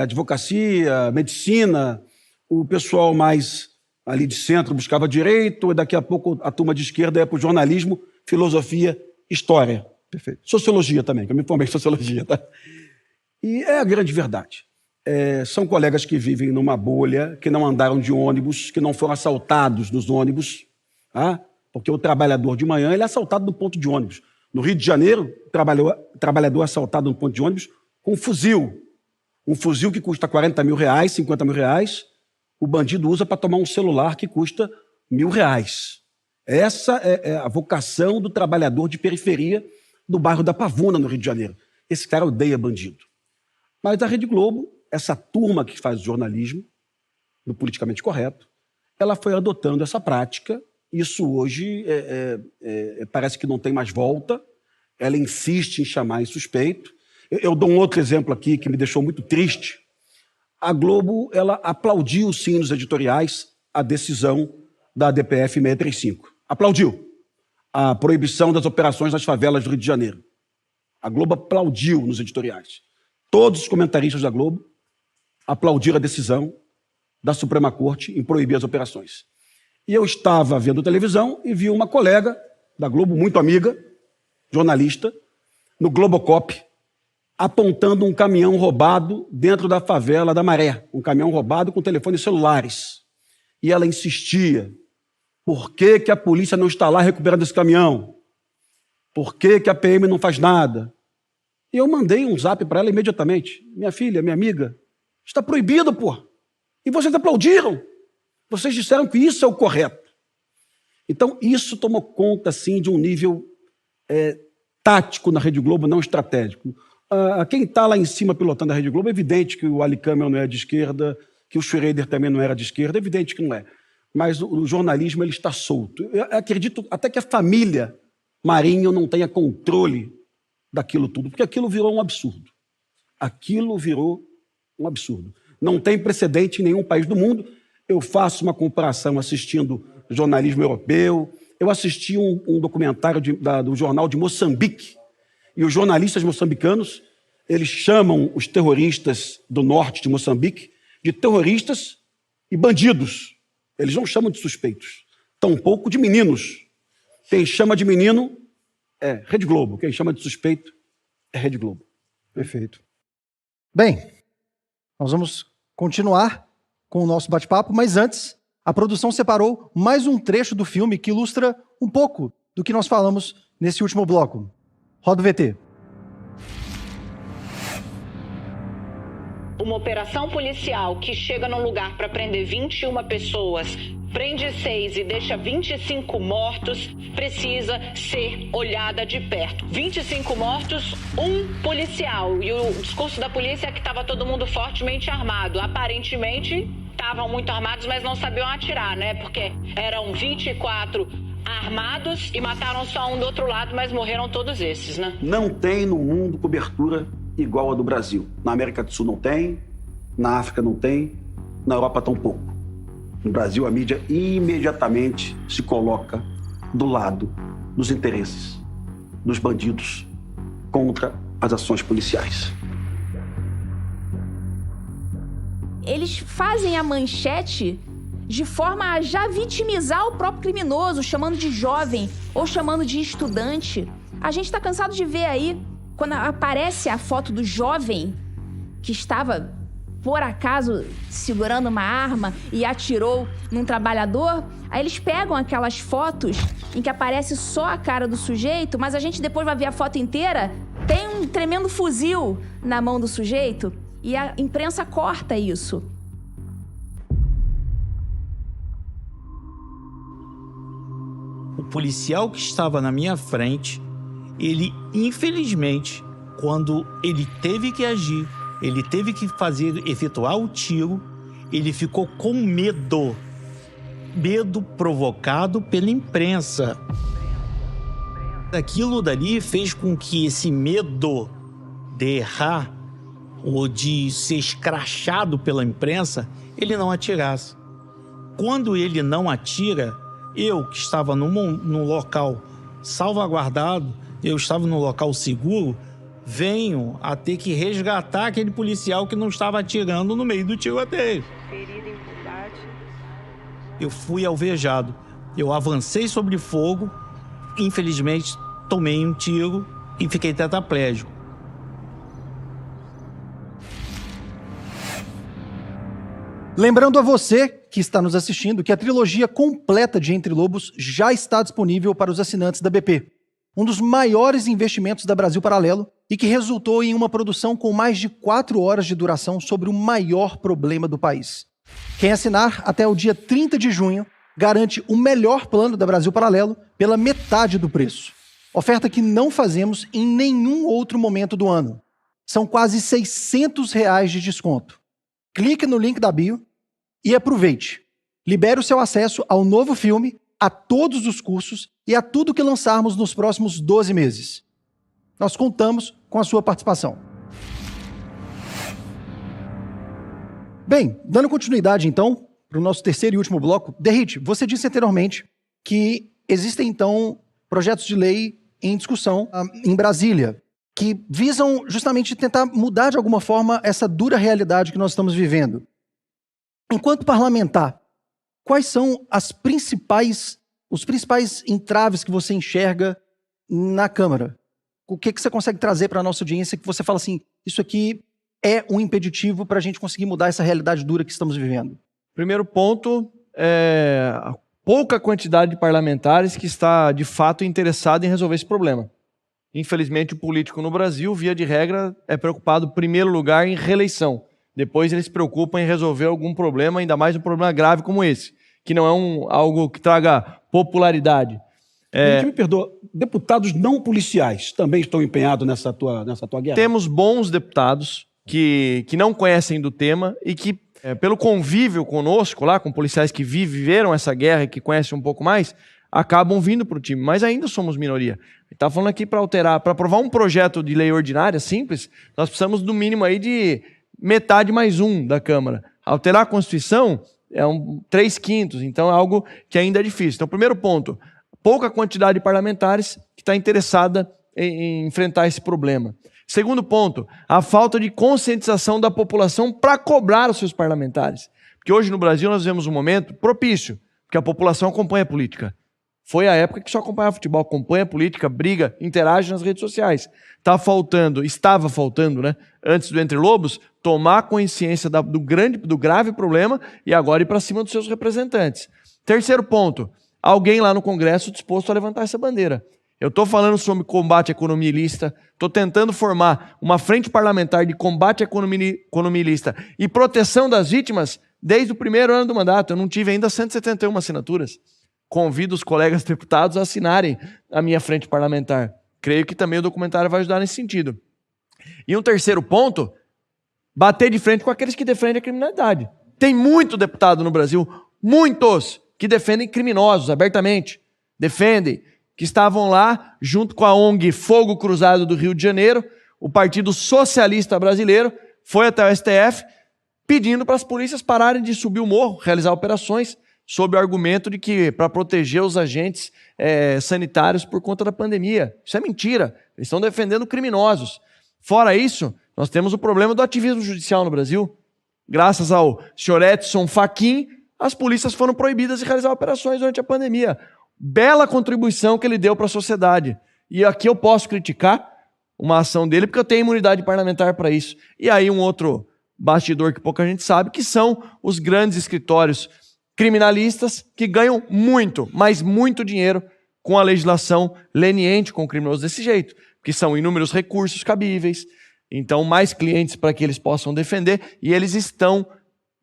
advocacia, medicina. O pessoal mais ali de centro buscava direito, e daqui a pouco a turma de esquerda ia para o jornalismo, filosofia, história.
Perfeito.
Sociologia também, que eu me formei em sociologia. Tá? E é a grande verdade. São colegas que vivem numa bolha, que não andaram de ônibus, que não foram assaltados nos ônibus, tá? Porque o trabalhador de manhã ele é assaltado no ponto de ônibus. No Rio de Janeiro, o trabalhador é assaltado no ponto de ônibus com um fuzil. Um fuzil que custa R$40 mil, R$50 mil, o bandido usa para tomar um celular que custa R$1.000. Essa é a vocação do trabalhador de periferia do bairro da Pavuna, no Rio de Janeiro. Esse cara odeia bandido. Mas a Rede Globo, essa turma que faz jornalismo, do politicamente correto, ela foi adotando essa prática. Isso hoje parece que não tem mais volta. Ela insiste em chamar em suspeito. Eu dou um outro exemplo aqui que me deixou muito triste. A Globo ela aplaudiu, sim, nos editoriais, a decisão da DPF 635. Aplaudiu a proibição das operações nas favelas do Rio de Janeiro. A Globo aplaudiu nos editoriais. Todos os comentaristas da Globo aplaudiram a decisão da Suprema Corte em proibir as operações. E eu estava vendo televisão e vi uma colega da Globo, muito amiga, jornalista, no Globocop, apontando um caminhão roubado dentro da favela da Maré. Um caminhão roubado com telefones celulares. E ela insistia. Por que que a polícia não está lá recuperando esse caminhão? Por que que a PM não faz nada? E eu mandei um zap para ela imediatamente. Minha filha, minha amiga, está proibido, pô. E vocês aplaudiram. Vocês disseram que isso é o correto. Então, isso tomou conta, sim, de um nível tático na Rede Globo, não estratégico. Quem está lá em cima pilotando a Rede Globo, é evidente que o Ali Kamel não é de esquerda, que o Schroeder também não era de esquerda, é evidente que não é. Mas o jornalismo ele está solto. Eu acredito até que a família Marinho não tenha controle daquilo tudo, porque aquilo virou um absurdo. Aquilo virou um absurdo. Não tem precedente em nenhum país do mundo. Eu faço uma comparação assistindo jornalismo europeu. Eu assisti um documentário do jornal de Moçambique. E os jornalistas moçambicanos, eles chamam os terroristas do norte de Moçambique de terroristas e bandidos. Eles não chamam de suspeitos, tampouco de meninos. Quem chama de menino é Rede Globo. Quem chama de suspeito é Rede Globo.
Perfeito. Bem, nós vamos continuar com o nosso bate-papo, mas antes, a produção separou mais um trecho do filme que ilustra um pouco do que nós falamos nesse último bloco. Roda o VT.
Uma operação policial que chega num lugar para prender 21 pessoas, prende 6 e deixa 25 mortos, precisa ser olhada de perto. 25 mortos, um policial. E o discurso da polícia é que estava todo mundo fortemente armado. Aparentemente, estavam muito armados, mas não sabiam atirar, né? Porque eram 24 armados e mataram só um do outro lado, mas morreram todos esses, né?
Não tem no mundo cobertura igual a do Brasil. Na América do Sul não tem, na África não tem, na Europa tampouco. No Brasil, a mídia imediatamente se coloca do lado dos interesses dos bandidos contra as ações policiais.
Eles fazem a manchete de forma a já vitimizar o próprio criminoso, chamando de jovem ou chamando de estudante. A gente está cansado de ver aí, quando aparece a foto do jovem que estava, por acaso, segurando uma arma e atirou num trabalhador, aí eles pegam aquelas fotos em que aparece só a cara do sujeito, mas a gente depois vai ver a foto inteira, tem um tremendo fuzil na mão do sujeito e a imprensa corta isso.
O policial que estava na minha frente, ele, infelizmente, quando ele teve que agir, ele teve que efetuar o tiro, ele ficou com medo. Medo provocado pela imprensa. Aquilo dali fez com que esse medo de errar ou de ser escrachado pela imprensa, ele não atirasse. Quando ele não atira, eu que estava num local salvaguardado, eu estava num local seguro, venho a ter que resgatar aquele policial que não estava atirando no meio do tiroteio. Eu fui alvejado. Eu avancei sobre fogo, infelizmente tomei um tiro e fiquei tetraplégico.
Lembrando a você que está nos assistindo que a trilogia completa de Entre Lobos já está disponível para os assinantes da BP. Um dos maiores investimentos da Brasil Paralelo e que resultou em uma produção com mais de 4 horas de duração sobre o maior problema do país. Quem assinar até o dia 30 de junho garante o melhor plano da Brasil Paralelo pela metade do preço. Oferta que não fazemos em nenhum outro momento do ano. São quase R$600 de desconto. Clique no link da bio e aproveite. Libere o seu acesso ao novo filme, a todos os cursos e a tudo que lançarmos nos próximos 12 meses. Nós contamos com a sua participação. Bem, dando continuidade então para o nosso terceiro e último bloco, Derrit, você disse anteriormente que existem então projetos de lei em discussão em Brasília que visam justamente tentar mudar de alguma forma essa dura realidade que nós estamos vivendo. Enquanto parlamentar, quais são os principais entraves que você enxerga na Câmara? O que você consegue trazer para a nossa audiência que você fala assim, isso aqui é um impeditivo para a gente conseguir mudar essa realidade dura que estamos vivendo?
Primeiro ponto é a pouca quantidade de parlamentares que está, de fato, interessado em resolver esse problema. Infelizmente, o político no Brasil, via de regra, é preocupado, em primeiro lugar, em reeleição. Depois, eles se preocupam em resolver algum problema, ainda mais um problema grave como esse, que não é algo que traga popularidade.
Me perdoa, deputados não policiais também estão empenhados nessa tua guerra?
Temos bons deputados que não conhecem do tema e que, pelo convívio conosco, lá com policiais que viveram essa guerra e que conhecem um pouco mais, acabam vindo para o time, mas ainda somos minoria. Está falando aqui para aprovar um projeto de lei ordinária simples, nós precisamos do mínimo aí de metade mais um da Câmara. Alterar a Constituição é 3/5, então é algo que ainda é difícil. Então, primeiro ponto, pouca quantidade de parlamentares que está interessada em enfrentar esse problema. Segundo ponto, a falta de conscientização da população para cobrar os seus parlamentares. Porque hoje no Brasil nós vivemos um momento propício, porque a população acompanha a política. Foi a época que só acompanhava futebol, acompanha a política, briga, interage nas redes sociais. Estava faltando, né, antes do Entre Lobos, tomar consciência do grave problema e agora ir para cima dos seus representantes. Terceiro ponto, alguém lá no Congresso disposto a levantar essa bandeira. Eu estou falando sobre combate à economia ilícita, estou tentando formar uma frente parlamentar de combate à economia ilícita e proteção das vítimas desde o primeiro ano do mandato. Eu não tive ainda 171 assinaturas. Convido os colegas deputados a assinarem a minha frente parlamentar. Creio que também o documentário vai ajudar nesse sentido. E um terceiro ponto, bater de frente com aqueles que defendem a criminalidade. Tem muito deputado no Brasil, muitos, que defendem criminosos abertamente. Defendem, que estavam lá junto com a ONG Fogo Cruzado do Rio de Janeiro, o Partido Socialista Brasileiro foi até o STF pedindo para as polícias pararem de subir o morro, realizar operações, sob o argumento de que para proteger os agentes sanitários por conta da pandemia. Isso é mentira. Eles estão defendendo criminosos. Fora isso, nós temos o problema do ativismo judicial no Brasil. Graças ao senhor Edson Fachin, as polícias foram proibidas de realizar operações durante a pandemia. Bela contribuição que ele deu para a sociedade. E aqui eu posso criticar uma ação dele, porque eu tenho imunidade parlamentar para isso. E aí um outro bastidor que pouca gente sabe, que são os grandes escritórios criminalistas que ganham muito, mas muito dinheiro com a legislação leniente com o criminoso desse jeito, que são inúmeros recursos cabíveis, então mais clientes para que eles possam defender, e eles estão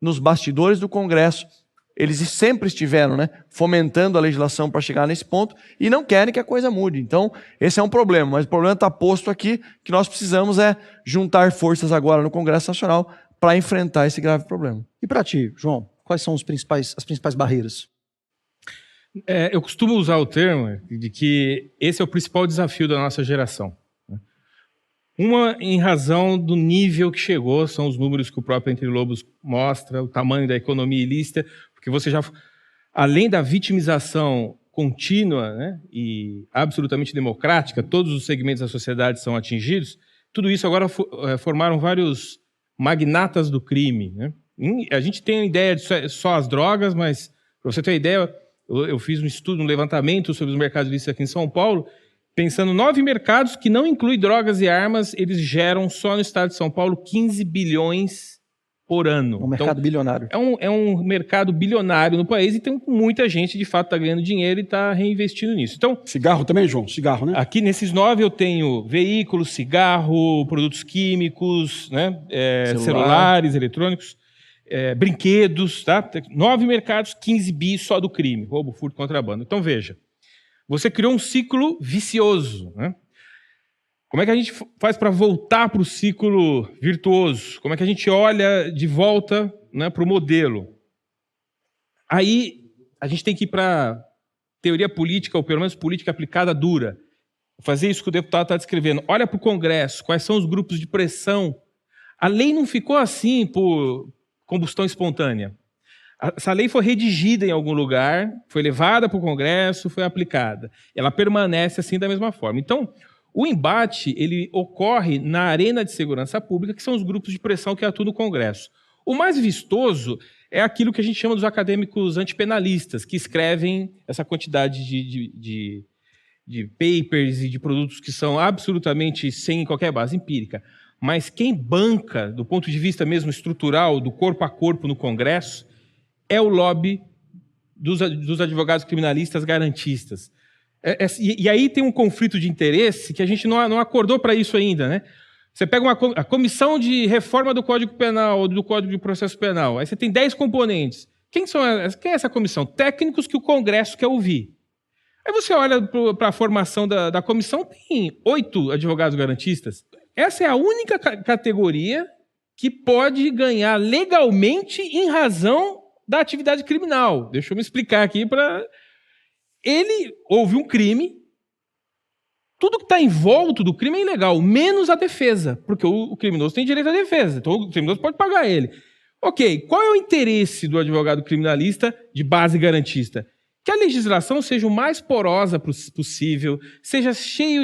nos bastidores do Congresso, eles sempre estiveram, né, fomentando a legislação para chegar nesse ponto e não querem que a coisa mude. Então, esse é um problema, mas o problema está posto aqui, que nós precisamos juntar forças agora no Congresso Nacional para enfrentar esse grave problema.
E para ti, João? Quais são as principais barreiras?
Eu costumo usar o termo de que esse é o principal desafio da nossa geração. Uma em razão do nível que chegou, são os números que o próprio Entre Lobos mostra, o tamanho da economia ilícita, porque você já, além da vitimização contínua, né, e absolutamente democrática, todos os segmentos da sociedade são atingidos, tudo isso agora formaram vários magnatas do crime, né? A gente tem a ideia de só as drogas, mas, para você ter uma ideia, eu fiz um estudo, um levantamento sobre os mercados ilícitos aqui em São Paulo, pensando 9 mercados que não incluem drogas e armas, eles geram só no estado de São Paulo 15 bilhões por ano.
Um mercado bilionário.
É um mercado bilionário no país e tem muita gente, de fato, está ganhando dinheiro e está reinvestindo nisso. Então,
cigarro também, João? Cigarro, né?
Aqui nesses 9 eu tenho veículos, cigarro, produtos químicos, né? Celulares, eletrônicos, brinquedos, tá? 9 mercados, 15 bi só do crime, roubo, furto, contrabando. Então, veja. Você criou um ciclo vicioso, né? Como é que a gente faz para voltar para o ciclo virtuoso? Como é que a gente olha de volta, né, para o modelo? Aí a gente tem que ir para teoria política, ou pelo menos política aplicada dura. Fazer isso que o deputado está descrevendo. Olha para o Congresso, quais são os grupos de pressão. A lei não ficou assim por combustão espontânea. Essa lei foi redigida em algum lugar, foi levada para o Congresso, foi aplicada. Ela permanece assim da mesma forma. Então, o embate ele ocorre na arena de segurança pública, que são os grupos de pressão que atuam no Congresso. O mais vistoso é aquilo que a gente chama dos acadêmicos antipenalistas, que escrevem essa quantidade de papers e de produtos que são absolutamente sem qualquer base empírica. Mas quem banca, do ponto de vista mesmo estrutural, do corpo a corpo no Congresso, é o lobby dos advogados criminalistas garantistas. E aí tem um conflito de interesse que a gente não acordou para isso ainda, né? Você pega a comissão de reforma do Código Penal ou do Código de Processo Penal, aí você tem 10 componentes. Quem é essa comissão? Técnicos que o Congresso quer ouvir. Aí você olha para a formação da comissão, tem 8 advogados garantistas. Essa é a única categoria que pode ganhar legalmente em razão da atividade criminal. Deixa eu me explicar aqui para... Ele houve um crime, tudo que está em volta do crime é ilegal, menos a defesa, porque o criminoso tem direito à defesa, então o criminoso pode pagar ele. Ok, qual é o interesse do advogado criminalista de base garantista? Que a legislação seja o mais porosa possível, seja cheio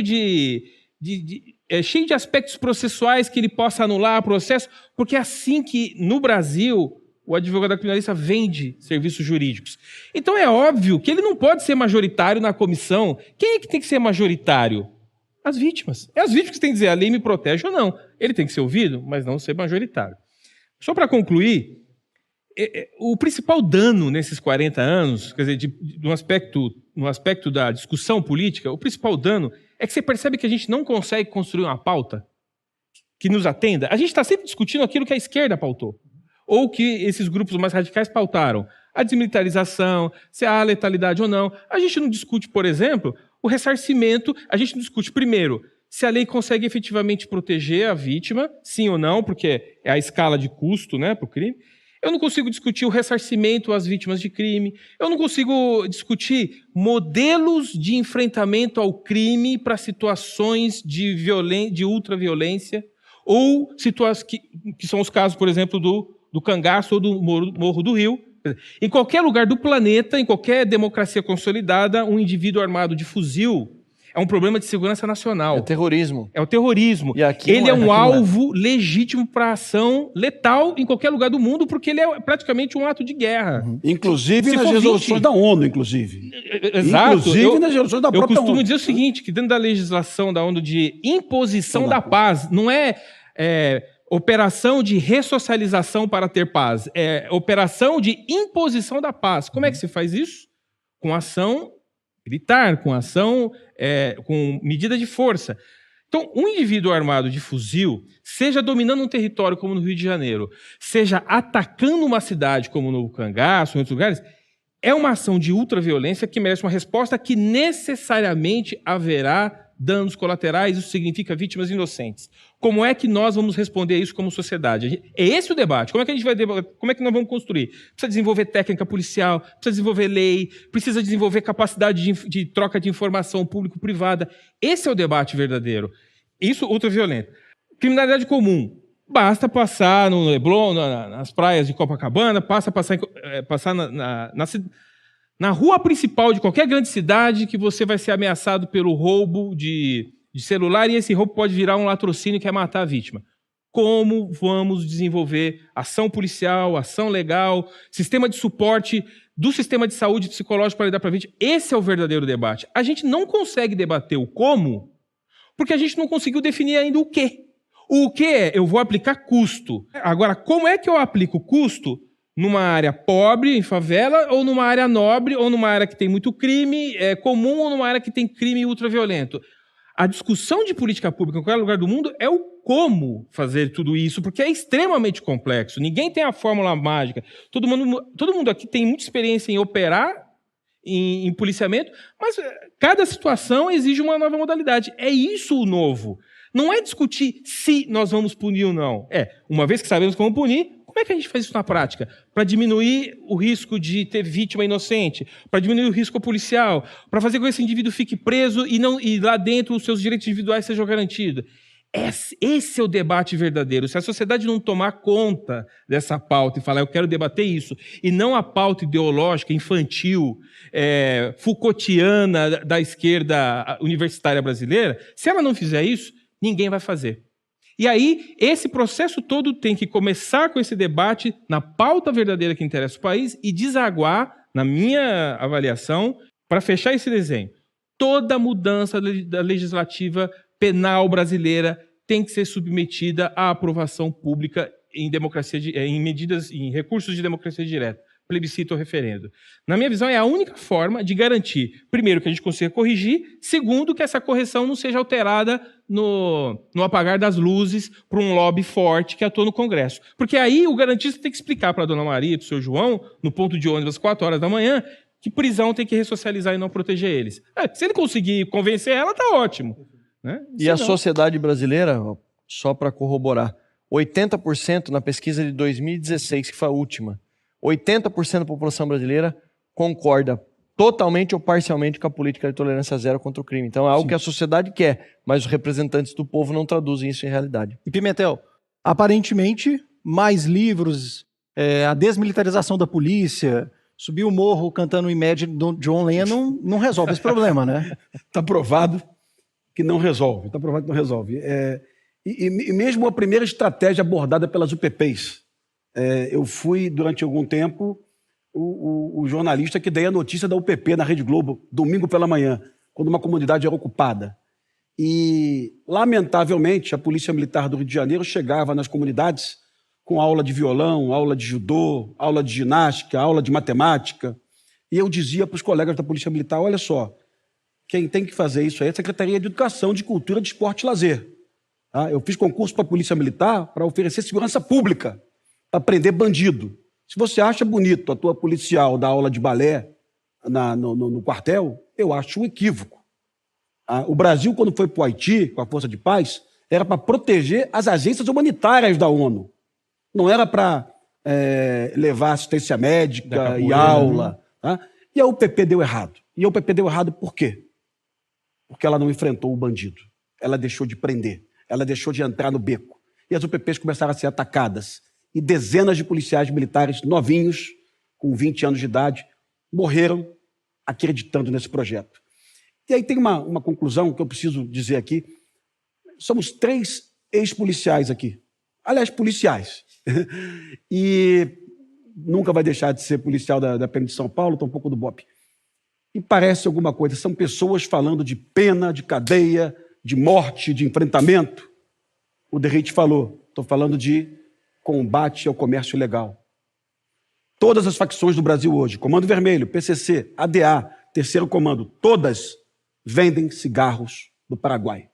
cheio de aspectos processuais que ele possa anular o processo, porque é assim que, no Brasil, o advogado criminalista vende serviços jurídicos. Então é óbvio que ele não pode ser majoritário na comissão. Quem é que tem que ser majoritário? As vítimas. É as vítimas que têm que dizer, a lei me protege ou não. Ele tem que ser ouvido, mas não ser majoritário. Só para concluir, o principal dano nesses 40 anos, quer dizer, no aspecto da discussão política, o principal dano é que você percebe que a gente não consegue construir uma pauta que nos atenda. A gente está sempre discutindo aquilo que a esquerda pautou, ou que esses grupos mais radicais pautaram. A desmilitarização, se há letalidade ou não. A gente não discute, por exemplo, o ressarcimento. A gente não discute, primeiro, se a lei consegue efetivamente proteger a vítima, sim ou não, porque é a escala de custo, né, para o crime. Eu não consigo discutir o ressarcimento às vítimas de crime. Eu não consigo discutir modelos de enfrentamento ao crime para situações de ultraviolência, ou situações que são os casos, por exemplo, do cangaço ou do Morro do Rio. Em qualquer lugar do planeta, em qualquer democracia consolidada, um indivíduo armado de fuzil é um problema de segurança nacional.
É terrorismo.
É o terrorismo.
E aqui
ele é um alvo legítimo para ação letal em qualquer lugar do mundo, porque ele é praticamente um ato de guerra.
Inclusive nas resoluções da ONU, inclusive.
Exato.
Inclusive nas resoluções da própria ONU.
Eu costumo dizer o seguinte, que dentro da legislação da ONU de imposição da paz, não é operação de ressocialização para ter paz, é operação de imposição da paz. Como é que se faz isso? Com ação militar, com ação, com medida de força. Então, um indivíduo armado de fuzil, seja dominando um território como no Rio de Janeiro, seja atacando uma cidade como no Cangaço, em outros lugares, é uma ação de ultraviolência que merece uma resposta que necessariamente haverá danos colaterais, isso significa vítimas inocentes. Como é que nós vamos responder a isso como sociedade? É esse o debate. Como é que a gente vai debater? Como é que nós vamos construir? Precisa desenvolver técnica policial, precisa desenvolver lei, precisa desenvolver capacidade de troca de informação público-privada. Esse é o debate verdadeiro. Isso ultraviolento. Criminalidade comum. Basta passar no Leblon, nas praias de Copacabana, passar na rua principal de qualquer grande cidade que você vai ser ameaçado pelo roubo de celular e esse roubo pode virar um latrocínio que é matar a vítima. Como vamos desenvolver ação policial, ação legal, sistema de suporte do sistema de saúde psicológico para lidar para a vítima? Esse é o verdadeiro debate. A gente não consegue debater o como porque a gente não conseguiu definir ainda o quê. O que é? Eu vou aplicar custo. Agora, como é que eu aplico custo numa área pobre, em favela, ou numa área nobre, ou numa área que tem muito crime comum, ou numa área que tem crime ultraviolento? A discussão de política pública em qualquer lugar do mundo é o como fazer tudo isso, porque é extremamente complexo. Ninguém tem a fórmula mágica. Todo mundo aqui tem muita experiência em operar, em policiamento, mas cada situação exige uma nova modalidade. É isso o novo. Não é discutir se nós vamos punir ou não. Uma vez que sabemos como punir, como é que a gente faz isso na prática? Para diminuir o risco de ter vítima inocente, para diminuir o risco policial, para fazer com que esse indivíduo fique preso e lá dentro os seus direitos individuais sejam garantidos. Esse é o debate verdadeiro. Se a sociedade não tomar conta dessa pauta e falar, eu quero debater isso, e não a pauta ideológica, infantil, Foucaultiana da esquerda universitária brasileira, se ela não fizer isso, ninguém vai fazer. E aí, esse processo todo tem que começar com esse debate na pauta verdadeira que interessa o país e desaguar, na minha avaliação, para fechar esse desenho. Toda mudança da legislativa penal brasileira tem que ser submetida à aprovação pública em recursos de democracia direta, plebiscito ou referendo. Na minha visão, é a única forma de garantir, primeiro, que a gente consiga corrigir, segundo, que essa correção não seja alterada no apagar das luzes por um lobby forte que atua no Congresso. Porque aí o garantista tem que explicar para a dona Maria e para o seu João, no ponto de ônibus às 4 horas da manhã, que prisão tem que ressocializar e não proteger eles. Se ele conseguir convencer ela, está ótimo. Né?
E a sociedade brasileira, só para corroborar, 80% na pesquisa de 2016, que foi a última, 80% da população brasileira concorda totalmente ou parcialmente com a política de tolerância zero contra o crime. Então é algo que a sociedade quer, mas os representantes do povo não traduzem isso em realidade.
E Pimentel, aparentemente, mais livros, a desmilitarização da polícia, subir o morro cantando Imagine do John Lennon não resolve esse problema, né?
Está provado que não resolve. Está provado que não resolve. E mesmo a primeira estratégia abordada pelas UPPs, eu fui, durante algum tempo, o jornalista que dei a notícia da UPP na Rede Globo, domingo pela manhã, quando uma comunidade era ocupada. E, lamentavelmente, a Polícia Militar do Rio de Janeiro chegava nas comunidades com aula de violão, aula de judô, aula de ginástica, aula de matemática. E eu dizia para os colegas da Polícia Militar, olha só, quem tem que fazer isso aí é a Secretaria de Educação, de Cultura, de Esporte e Lazer. Tá? Eu fiz concurso para a Polícia Militar para oferecer segurança pública, para prender bandido. Se você acha bonito a tua policial dar aula de balé no quartel, eu acho um equívoco. O Brasil, quando foi para o Haiti, com a Força de Paz, era para proteger as agências humanitárias da ONU. Não era para levar assistência médica e aula. Tá? E a UPP deu errado. E a UPP deu errado por quê? Porque ela não enfrentou o bandido. Ela deixou de prender. Ela deixou de entrar no beco. E as UPPs começaram a ser atacadas. E dezenas de policiais militares novinhos, com 20 anos de idade, morreram acreditando nesse projeto. E aí tem uma conclusão que eu preciso dizer aqui. Somos 3 ex-policiais aqui. Aliás, policiais. E nunca vai deixar de ser policial da PM de São Paulo, tampouco do BOPE. E parece alguma coisa. São pessoas falando de pena, de cadeia, de morte, de enfrentamento. O Derrite falou. Estou falando de combate ao comércio ilegal. Todas as facções do Brasil hoje, Comando Vermelho, PCC, ADA, Terceiro Comando, todas vendem cigarros do Paraguai.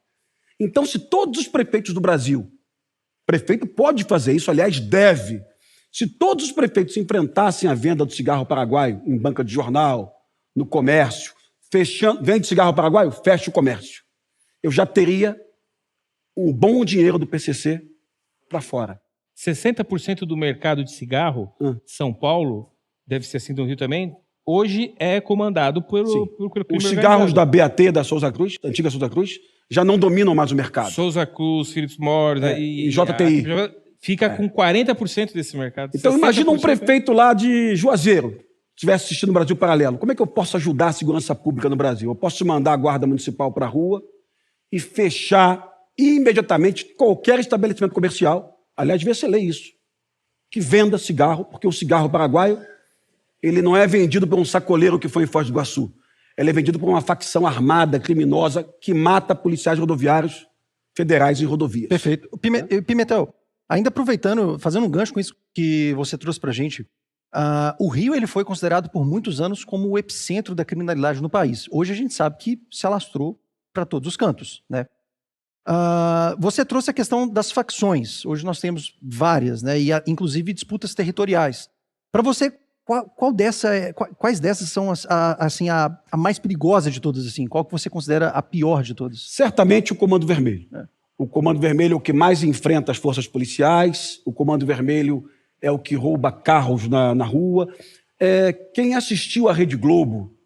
Então, se todos os prefeitos do Brasil, prefeito pode fazer isso, aliás, deve, se todos os prefeitos enfrentassem a venda do cigarro paraguaio em banca de jornal, no comércio, vende cigarro paraguaio, fecha o comércio. Eu já teria um bom dinheiro do PCC para fora.
60% do mercado de cigarro, São Paulo, deve ser assim do Rio também, hoje é comandado pelo
Os cigarros da BAT, da Souza Cruz, da antiga Souza Cruz, já não dominam mais o mercado.
Souza Cruz, Philip Morris
e JTI.
Fica com 40% desse mercado.
Então imagina um prefeito lá de Juazeiro, estivesse assistindo o Brasil Paralelo. Como é que eu posso ajudar a segurança pública no Brasil? Eu posso mandar a guarda municipal para a rua e fechar imediatamente qualquer estabelecimento comercial. Aliás, devia ser lei isso. Que venda cigarro, porque o cigarro paraguaio ele não é vendido por um sacoleiro que foi em Foz do Iguaçu. Ele é vendido por uma facção armada, criminosa, que mata policiais rodoviários federais em rodovias.
Perfeito. Pimentel, ainda aproveitando, fazendo um gancho com isso que você trouxe pra gente, o Rio ele foi considerado por muitos anos como o epicentro da criminalidade no país. Hoje a gente sabe que se alastrou para todos os cantos, né? Você trouxe a questão das facções. Hoje nós temos várias, né? E inclusive disputas territoriais. Para você, quais dessas são a mais perigosa de todas? Assim? Qual que você considera a pior de todas?
Certamente o Comando Vermelho. O Comando Vermelho é o que mais enfrenta as forças policiais. O Comando Vermelho é o que rouba carros na rua. Quem assistiu à Rede Globo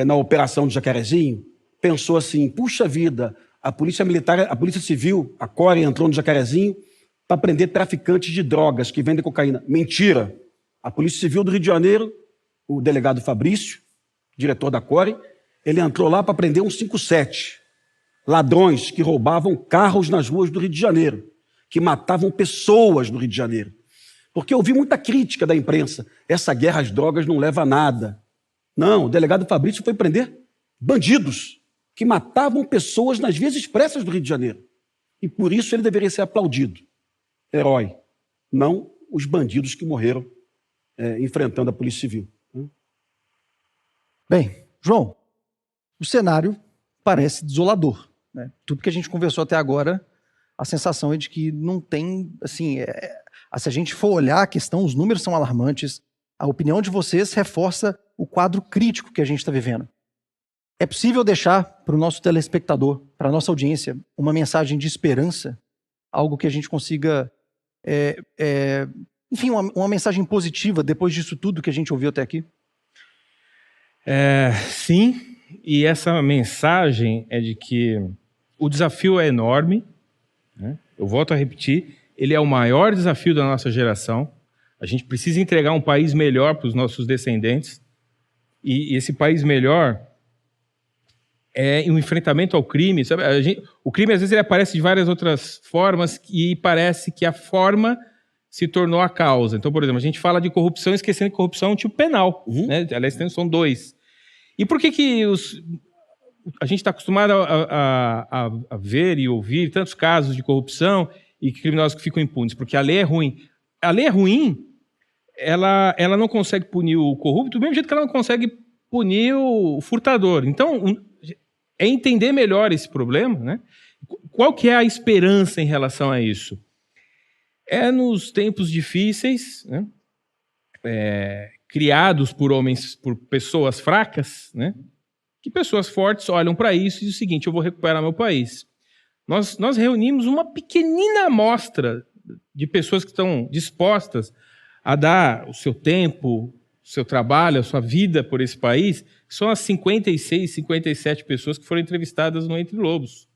na Operação de Jacarezinho pensou assim, puxa vida, a Polícia Militar, a Polícia Civil, a CORE entrou no Jacarezinho para prender traficantes de drogas que vendem cocaína. Mentira! A Polícia Civil do Rio de Janeiro, o delegado Fabrício, diretor da CORE, ele entrou lá para prender um 57, ladrões que roubavam carros nas ruas do Rio de Janeiro, que matavam pessoas no Rio de Janeiro. Porque eu vi muita crítica da imprensa. Essa guerra às drogas não leva a nada. Não, o delegado Fabrício foi prender bandidos que matavam pessoas nas vias expressas do Rio de Janeiro. E por isso ele deveria ser aplaudido. Herói. Não os bandidos que morreram enfrentando a Polícia Civil.
Bem, João, o cenário parece desolador, né? Tudo que a gente conversou até agora, a sensação é de que não tem, assim, se a gente for olhar a questão, os números são alarmantes, a opinião de vocês reforça o quadro crítico que a gente está vivendo. É possível deixar para o nosso telespectador, para a nossa audiência, uma mensagem de esperança? Algo que a gente consiga, enfim, uma mensagem positiva depois disso tudo que a gente ouviu até aqui?
Sim, e essa mensagem é de que o desafio é enorme, né? Eu volto a repetir, ele é o maior desafio da nossa geração. A gente precisa entregar um país melhor para os nossos descendentes, e esse país melhor é um enfrentamento ao crime. Sabe? O crime, às vezes, ele aparece de várias outras formas e parece que a forma se tornou a causa. Então, por exemplo, a gente fala de corrupção esquecendo que corrupção é um tipo penal. Né? Aliás, são dois. E por que a gente está acostumado a ver e ouvir tantos casos de corrupção e criminosos que ficam impunes? Porque a lei é ruim. A lei é ruim, ela não consegue punir o corrupto do mesmo jeito que ela não consegue punir o furtador. Então, é entender melhor esse problema, né? Qual que é a esperança em relação a isso? É nos tempos difíceis, né? Criados por pessoas fracas, né? Que pessoas fortes olham para isso e dizem o seguinte: eu vou recuperar meu país. Nós reunimos uma pequenina amostra de pessoas que estão dispostas a dar o seu tempo, o seu trabalho, a sua vida por esse país, que são as 56, 57 pessoas que foram entrevistadas no Entre Lobos.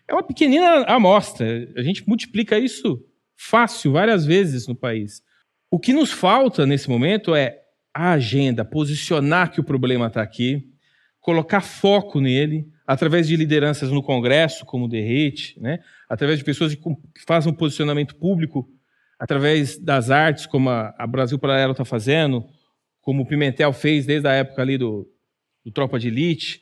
É uma pequenina amostra. A gente multiplica isso fácil, várias vezes no país. O que nos falta nesse momento é a agenda, posicionar que o problema está aqui, colocar foco nele, através de lideranças no Congresso, como o Derrite, né? Através de pessoas que fazem um posicionamento público, através das artes, como a Brasil Paralelo está fazendo, como o Pimentel fez desde a época ali do Tropa de Elite,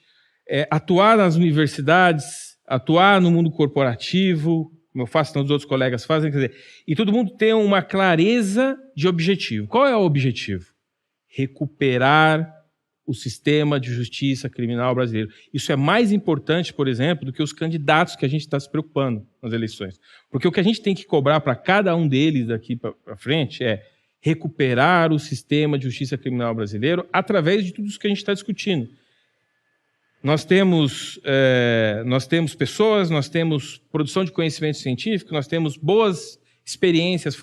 atuar nas universidades, atuar no mundo corporativo, como eu faço, tantos outros colegas fazem, quer dizer, e todo mundo tem uma clareza de objetivo. Qual é o objetivo? Recuperar o sistema de justiça criminal brasileiro. Isso é mais importante, por exemplo, do que os candidatos que a gente está se preocupando nas eleições. Porque o que a gente tem que cobrar para cada um deles daqui para frente é recuperar o sistema de justiça criminal brasileiro através de tudo isso que a gente está discutindo. Nós temos pessoas, nós temos produção de conhecimento científico, nós temos boas experiências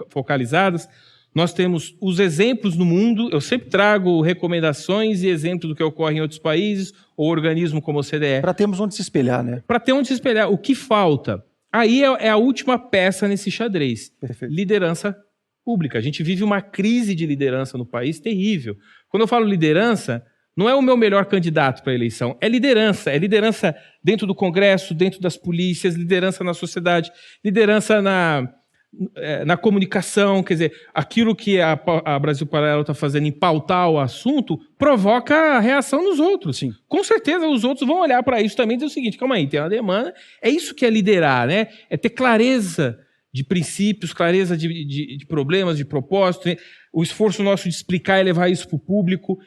focalizadas, Nós temos os exemplos no mundo, eu sempre trago recomendações e exemplos do que ocorre em outros países, ou organismos como o CDE.
Para termos onde se espelhar, né?
Para ter onde se espelhar. O que falta? Aí é a última peça nesse xadrez.
Perfeito.
Liderança pública. A gente vive uma crise de liderança no país terrível. Quando eu falo liderança, não é o meu melhor candidato para a eleição, é liderança. É liderança dentro do Congresso, dentro das polícias, liderança na sociedade, liderança na comunicação, quer dizer, aquilo que a Brasil Paralelo está fazendo em pautar o assunto provoca a reação nos outros.
Sim.
Com certeza os outros vão olhar para isso também e dizer o seguinte, calma aí, tem uma demanda, é isso que é liderar, né? É ter clareza de princípios, clareza de problemas, de propósito, né? O esforço nosso de explicar e levar isso para o público.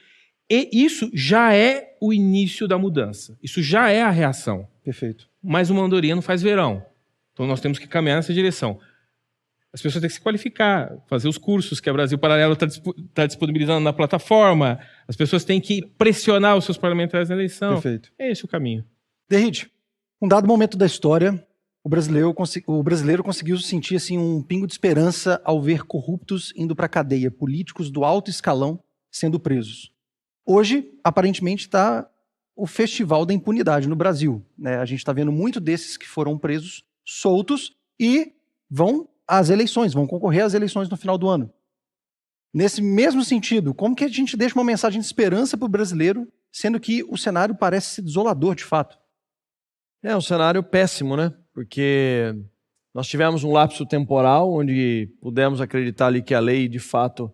E isso já é o início da mudança. Isso já é a reação.
Perfeito.
Mas uma andorinha não faz verão. Então nós temos que caminhar nessa direção. As pessoas têm que se qualificar, fazer os cursos que a Brasil Paralelo está disponibilizando na plataforma. As pessoas têm que pressionar os seus parlamentares na eleição.
Perfeito.
É esse o caminho.
Derrite, um dado momento da história, o brasileiro conseguiu sentir assim, um pingo de esperança ao ver corruptos indo para a cadeia, políticos do alto escalão sendo presos. Hoje, aparentemente, está o festival da impunidade no Brasil, né? A gente está vendo muito desses que foram presos soltos e vão às eleições, vão concorrer às eleições no final do ano. Nesse mesmo sentido, como que a gente deixa uma mensagem de esperança para o brasileiro, sendo que o cenário parece ser desolador de fato?
É um cenário péssimo, né? Porque nós tivemos um lapso temporal onde pudemos acreditar ali que a lei, de fato,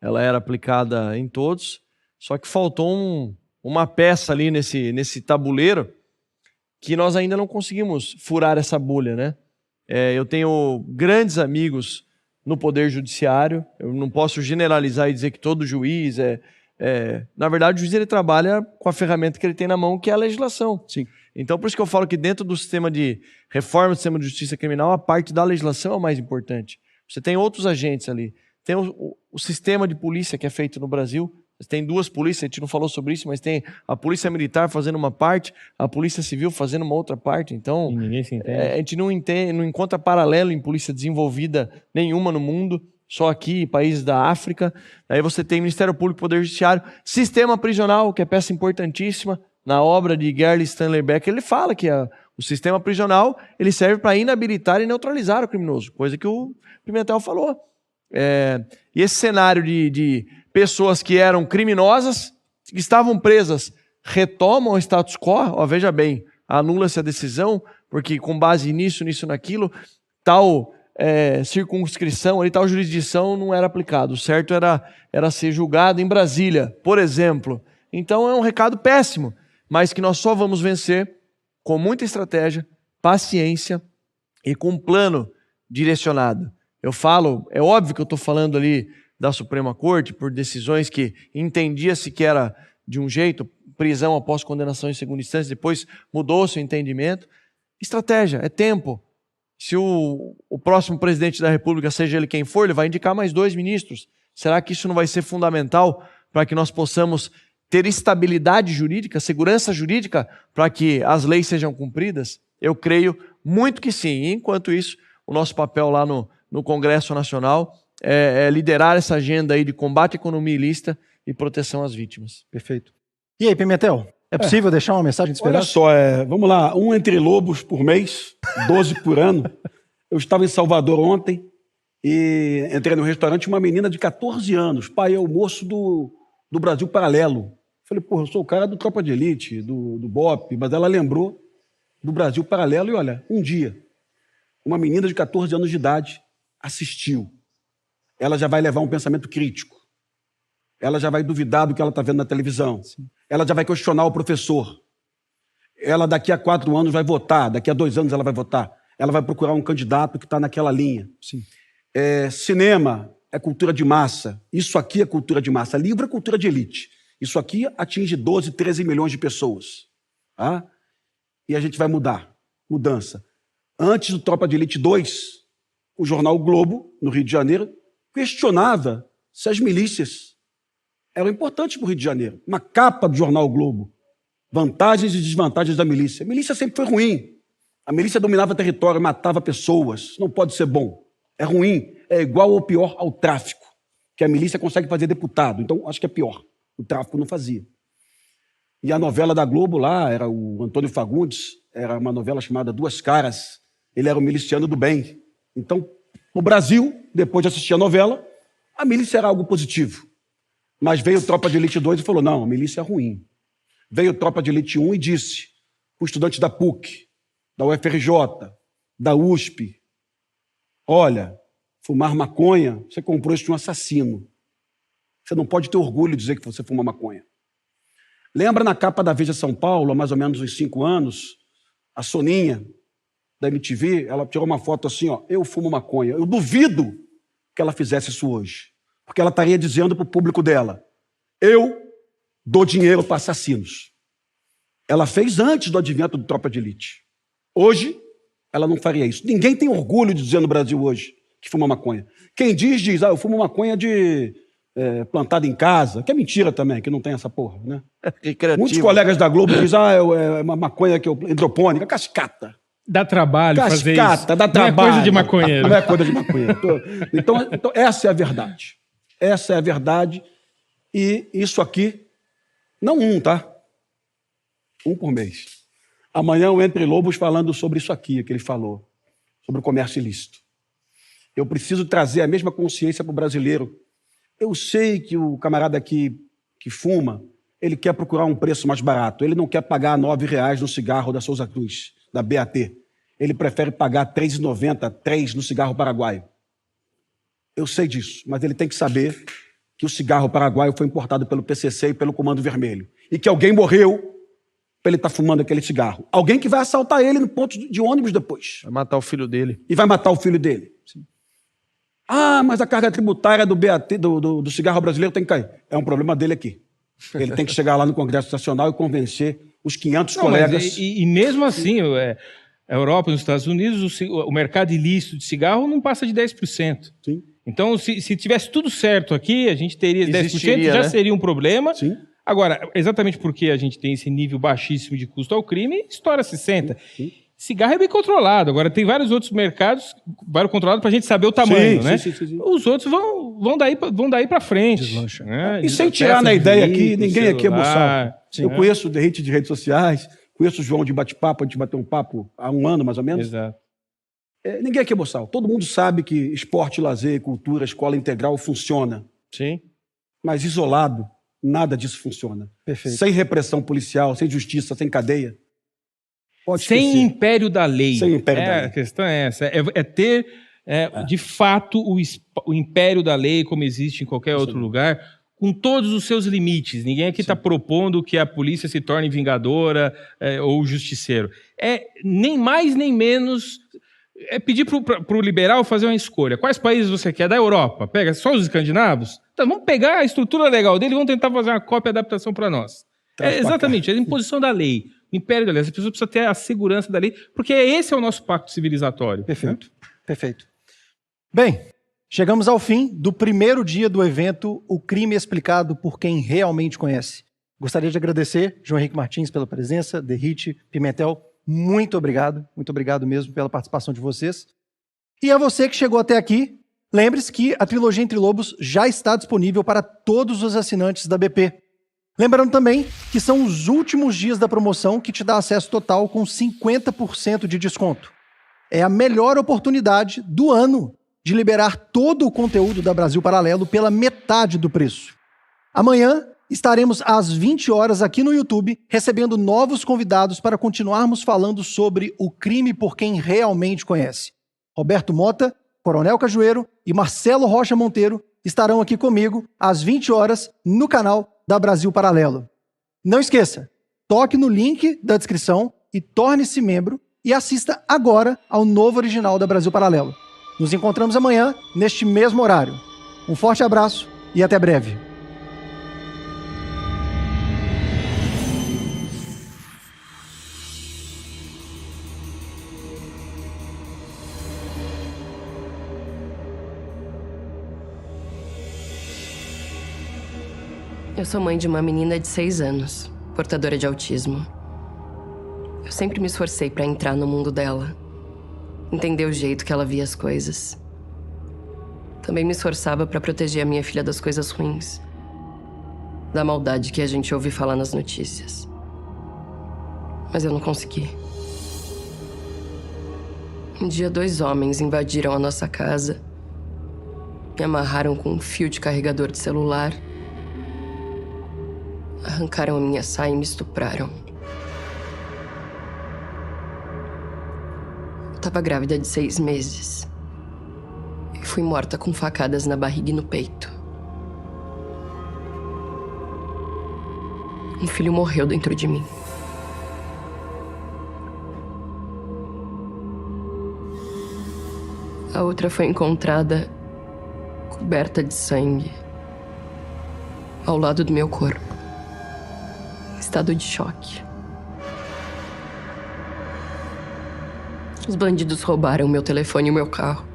ela era aplicada em todos, só que faltou uma peça ali nesse tabuleiro que nós ainda não conseguimos furar essa bolha, né? Eu tenho grandes amigos no Poder Judiciário, eu não posso generalizar e dizer que todo juiz na verdade, o juiz ele trabalha com a ferramenta que ele tem na mão, que é a legislação.
Sim.
Então, por isso que eu falo que dentro do sistema de reforma do sistema de justiça criminal, a parte da legislação é o mais importante. Você tem outros agentes ali. Tem o sistema de polícia que é feito no Brasil. Tem duas polícias, a gente não falou sobre isso, mas tem a polícia militar fazendo uma parte, a polícia civil fazendo uma outra parte. Então,
ninguém se entende.
A gente não encontra paralelo em polícia desenvolvida nenhuma no mundo, só aqui, países da África. Aí você tem Ministério Público, Poder Judiciário, sistema prisional, que é peça importantíssima. Na obra de Gerli Stanley Becker, ele fala que o sistema prisional ele serve para inabilitar e neutralizar o criminoso, coisa que o Pimentel falou. E esse cenário de pessoas que eram criminosas, que estavam presas, retomam o status quo, veja bem, anula-se a decisão, porque com base nisso, naquilo, tal circunscrição, ali, tal jurisdição não era aplicado. O certo era ser julgado em Brasília, por exemplo. Então é um recado péssimo, mas que nós só vamos vencer com muita estratégia, paciência e com um plano direcionado. Eu falo, é óbvio que eu estou falando ali da Suprema Corte por decisões que entendia-se que era de um jeito, prisão após condenação em segunda instância, depois mudou-se o entendimento. Estratégia, é tempo. Se o próximo presidente da República, seja ele quem for, ele vai indicar mais 2 ministros. Será que isso não vai ser fundamental para que nós possamos ter estabilidade jurídica, segurança jurídica, para que as leis sejam cumpridas? Eu creio muito que sim. E, enquanto isso, o nosso papel lá no Congresso Nacional é liderar essa agenda aí de combate à economia ilícita e proteção às vítimas.
Perfeito. E aí, Pimentel, é possível deixar uma mensagem de esperança?
Olha só, vamos lá, 1 entre lobos por mês, 12 por ano. Eu estava em Salvador ontem e entrei no restaurante, uma menina de 14 anos, pai, é o moço do Brasil Paralelo. Falei, porra, eu sou o cara do Tropa de Elite, do BOP, mas ela lembrou do Brasil Paralelo e olha, um dia, uma menina de 14 anos de idade assistiu. Ela já vai levar um pensamento crítico. Ela já vai duvidar do que ela está vendo na televisão. Sim. Ela já vai questionar o professor. Ela daqui a 4 anos vai votar, daqui a 2 anos ela vai votar. Ela vai procurar um candidato que está naquela linha.
Sim.
Cinema é cultura de massa. Isso aqui é cultura de massa. Livro é cultura de elite. Isso aqui atinge 12, 13 milhões de pessoas. Tá? E a gente vai mudar. Mudança. Antes do Tropa de Elite 2, o jornal o Globo, no Rio de Janeiro, questionava se as milícias eram importantes para o Rio de Janeiro. Uma capa do jornal o Globo. Vantagens e desvantagens da milícia. A milícia sempre foi ruim. A milícia dominava território, matava pessoas. Não pode ser bom. É ruim. É igual ou pior ao tráfico. que a milícia consegue fazer deputado. Então, acho que é pior. O tráfico não fazia. E a novela da Globo lá, era o Antônio Fagundes, era uma novela chamada Duas Caras. Ele era um miliciano do bem. Então, o Brasil, depois de assistir a novela, a milícia era algo positivo. Mas veio Tropa de Elite 2 e falou, não, a milícia é ruim. Veio Tropa de Elite 1 e disse, o estudante da PUC, da UFRJ, da USP, olha, fumar maconha, você comprou isso de um assassino. Você não pode ter orgulho de dizer que você fuma maconha. Lembra na capa da Veja São Paulo, há mais ou menos uns 5 anos, a Soninha, da MTV, ela tirou uma foto assim, ó, eu fumo maconha. Eu duvido que ela fizesse isso hoje. Porque ela estaria dizendo para o público dela, eu dou dinheiro para assassinos. Ela fez antes do advento do Tropa de Elite. Hoje, ela não faria isso. Ninguém tem orgulho de dizer no Brasil hoje que fuma maconha. Quem diz, eu fumo maconha plantada em casa, que é mentira também, que não tem essa porra, né? Muitos colegas da Globo dizem, é uma maconha hidropônica, cascata.
Dá trabalho fazer isso.
Cascata, dá trabalho.
Não é coisa de maconheiro.
Não é coisa de maconheiro. Então, essa é a verdade. Essa é a verdade. E isso aqui, não tá? Um por mês. Amanhã o Entre Lobos falando sobre isso aqui, que ele falou, sobre o comércio ilícito. Eu preciso trazer a mesma consciência para o brasileiro. Eu sei que o camarada que fuma, ele quer procurar um preço mais barato. Ele não quer pagar R$9 no cigarro da Souza Cruz, da BAT. Ele prefere pagar R$3,90, R$3 no cigarro paraguaio. Eu sei disso, mas ele tem que saber que o cigarro paraguaio foi importado pelo PCC e pelo Comando Vermelho. E que alguém morreu para ele estar fumando aquele cigarro. Alguém que vai assaltar ele no ponto de ônibus depois.
Vai matar o filho dele.
E vai matar o filho dele. Sim. Ah, mas a carga tributária do BAT, do cigarro brasileiro tem que cair. É um problema dele aqui. Ele tem que chegar lá no Congresso Nacional e convencer os 500 colegas.
E mesmo assim, a Europa e os Estados Unidos, o mercado ilícito de cigarro não passa de 10%.
Sim.
Então, se tivesse tudo certo aqui, a gente teria 10%, já
né?
seria um problema.
Sim.
Agora, exatamente porque a gente tem esse nível baixíssimo de custo ao crime, estoura 60%.
Sim.
Cigarro é bem controlado. Agora, tem vários outros mercados controlados para a gente saber o tamanho, né?
Sim.
Os outros vão daí para frente. Né?
E sem tirar na ideia aqui, ninguém aqui é boçal. Eu conheço o Derrite de redes sociais, conheço o João de bate-papo, a gente bateu um papo há 1 ano, mais ou menos.
Exato.
Ninguém aqui é boçal. Todo mundo sabe que esporte, lazer, cultura, escola integral funciona.
Sim.
Mas isolado, nada disso funciona.
Perfeito.
Sem repressão policial, sem justiça, sem cadeia. Pode
sem
esquecer.
Império da lei.
Sem império da lei.
A questão é essa. É ter, de fato, o império da lei, como existe em qualquer outro lugar, com todos os seus limites. Ninguém aqui está propondo que a polícia se torne vingadora ou justiceiro. Nem mais nem menos. É pedir para o liberal fazer uma escolha. Quais países você quer? Da Europa. Pega só os escandinavos? Então, vamos pegar a estrutura legal dele e vamos tentar fazer uma cópia e adaptação para nós. Exatamente, é a imposição da lei. O império da lei. As pessoas precisam ter a segurança da lei, porque esse é o nosso pacto civilizatório.
Perfeito. Né? Perfeito. Bem, chegamos ao fim do primeiro dia do evento O Crime Explicado por Quem Realmente Conhece. Gostaria de agradecer João Henrique Martins pela presença, Derrite, Pimentel, muito obrigado mesmo pela participação de vocês. E a você que chegou até aqui, lembre-se que a trilogia Entre Lobos já está disponível para todos os assinantes da BP. Lembrando também que são os últimos dias da promoção que te dá acesso total com 50% de desconto. É a melhor oportunidade do ano de liberar todo o conteúdo da Brasil Paralelo pela metade do preço. Amanhã estaremos às 20 horas aqui no YouTube recebendo novos convidados para continuarmos falando sobre o crime por quem realmente conhece. Roberto Mota, Coronel Cajueiro e Marcelo Rocha Monteiro estarão aqui comigo às 20 horas no canal da Brasil Paralelo. Não esqueça, toque no link da descrição e torne-se membro e assista agora ao novo original da Brasil Paralelo. Nos encontramos amanhã, neste mesmo horário. Um forte abraço e até breve.
Eu sou mãe de uma menina de 6 anos, portadora de autismo. Eu sempre me esforcei para entrar no mundo dela, entender o jeito que ela via as coisas. Também me esforçava para proteger a minha filha das coisas ruins, da maldade que a gente ouve falar nas notícias. Mas eu não consegui. Um dia, 2 homens invadiram a nossa casa, me amarraram com um fio de carregador de celular, arrancaram a minha saia e me estupraram. Eu tava grávida de 6 meses. E fui morta com facadas na barriga e no peito. Um filho morreu dentro de mim. A outra foi encontrada coberta de sangue ao lado do meu corpo, em estado de choque. Os bandidos roubaram meu telefone e o meu carro.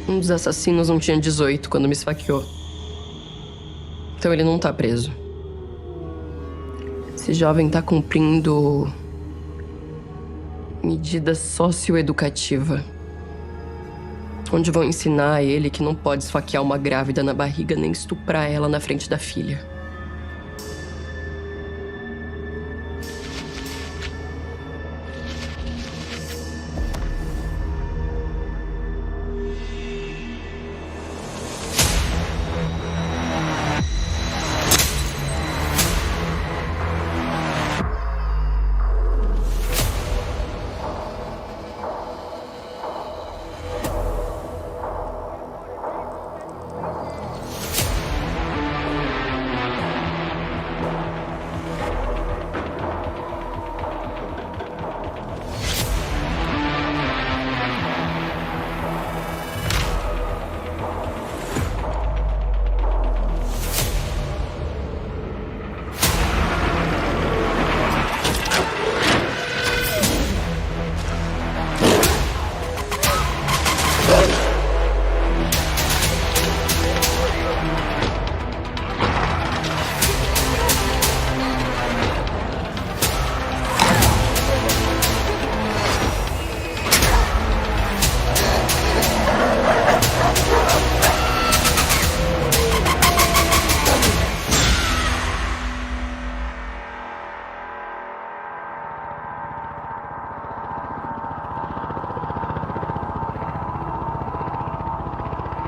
Um dos assassinos não tinha 18 quando me esfaqueou. Então ele não tá preso. Esse jovem tá cumprindo medida socioeducativa, onde vão ensinar a ele que não pode esfaquear uma grávida na barriga nem estuprar ela na frente da filha.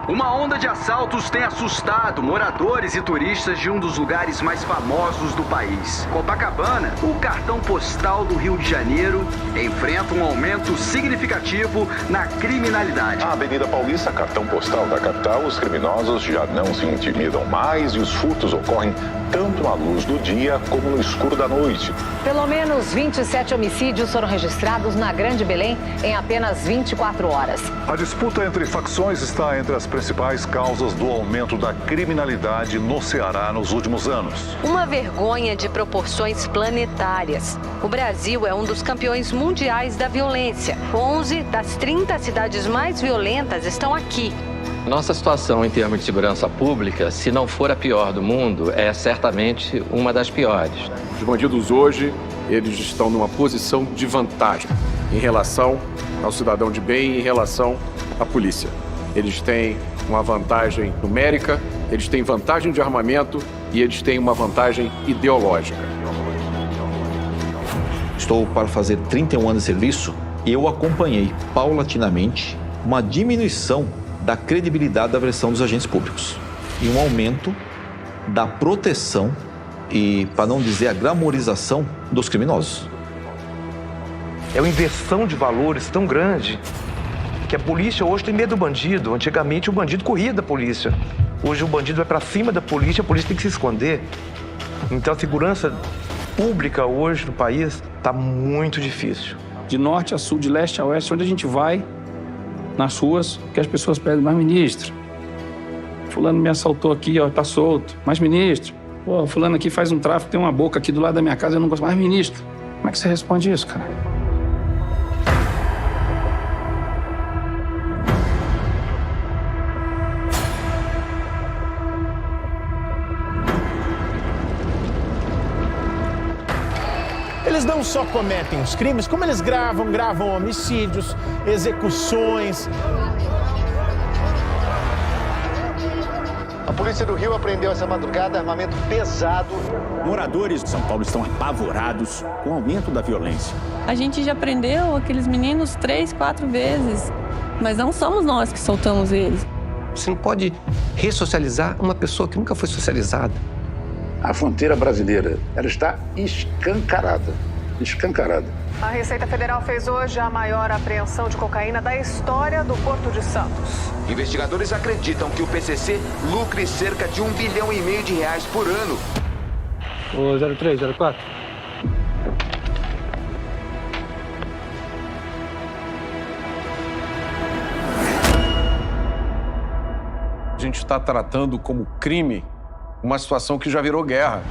Uma onda de assaltos tem assustado moradores e turistas de um dos lugares mais famosos do país. Copacabana, o cartão postal do Rio de Janeiro, enfrenta um aumento significativo na criminalidade.
A Avenida Paulista, cartão postal da capital, os criminosos já não se intimidam mais e os furtos ocorrem tanto à luz do dia como no escuro da noite.
Pelo menos 27 homicídios foram registrados na Grande Belém em apenas 24 horas.
A disputa entre facções está entre as principais causas do aumento da criminalidade no Ceará nos últimos anos.
Uma vergonha de proporções planetárias. O Brasil é um dos campeões mundiais da violência. 11 das 30 cidades mais violentas estão aqui.
Nossa situação em termos de segurança pública, se não for a pior do mundo, é certamente uma das piores.
Os bandidos hoje, eles estão numa posição de vantagem em relação ao cidadão de bem e em relação à polícia. Eles têm uma vantagem numérica, eles têm vantagem de armamento e eles têm uma vantagem ideológica.
Estou para fazer 31 anos de serviço e eu acompanhei paulatinamente uma diminuição da credibilidade da versão dos agentes públicos e um aumento da proteção e, para não dizer, a glamorização dos criminosos.
É uma inversão de valores tão grande que a polícia hoje tem medo do bandido. Antigamente o bandido corria da polícia. Hoje o bandido vai para cima da polícia, a polícia tem que se esconder. Então a segurança pública hoje no país está muito difícil.
De norte a sul, de leste a oeste, onde a gente vai, nas ruas, que as pessoas pedem, mas ministro, fulano me assaltou aqui, ó, tá solto. Mas ministro, pô, fulano aqui faz um tráfico, tem uma boca aqui do lado da minha casa, eu não gosto. Mas ministro, como é que você responde isso, cara?
Eles não só cometem os crimes, como eles gravam homicídios, execuções.
A Polícia do Rio apreendeu essa madrugada armamento pesado.
Moradores de São Paulo estão apavorados com o aumento da violência.
A gente já prendeu aqueles meninos 3, 4 vezes, mas não somos nós que soltamos eles.
Você não pode ressocializar uma pessoa que nunca foi socializada.
A fronteira brasileira, ela está escancarada. Escancarada.
A Receita Federal fez hoje a maior apreensão de cocaína da história do Porto de Santos.
Investigadores acreditam que o PCC lucre cerca de R$1,5 bilhão por ano.
Ô, 03, 04.
A gente está tratando como crime uma situação que já virou guerra.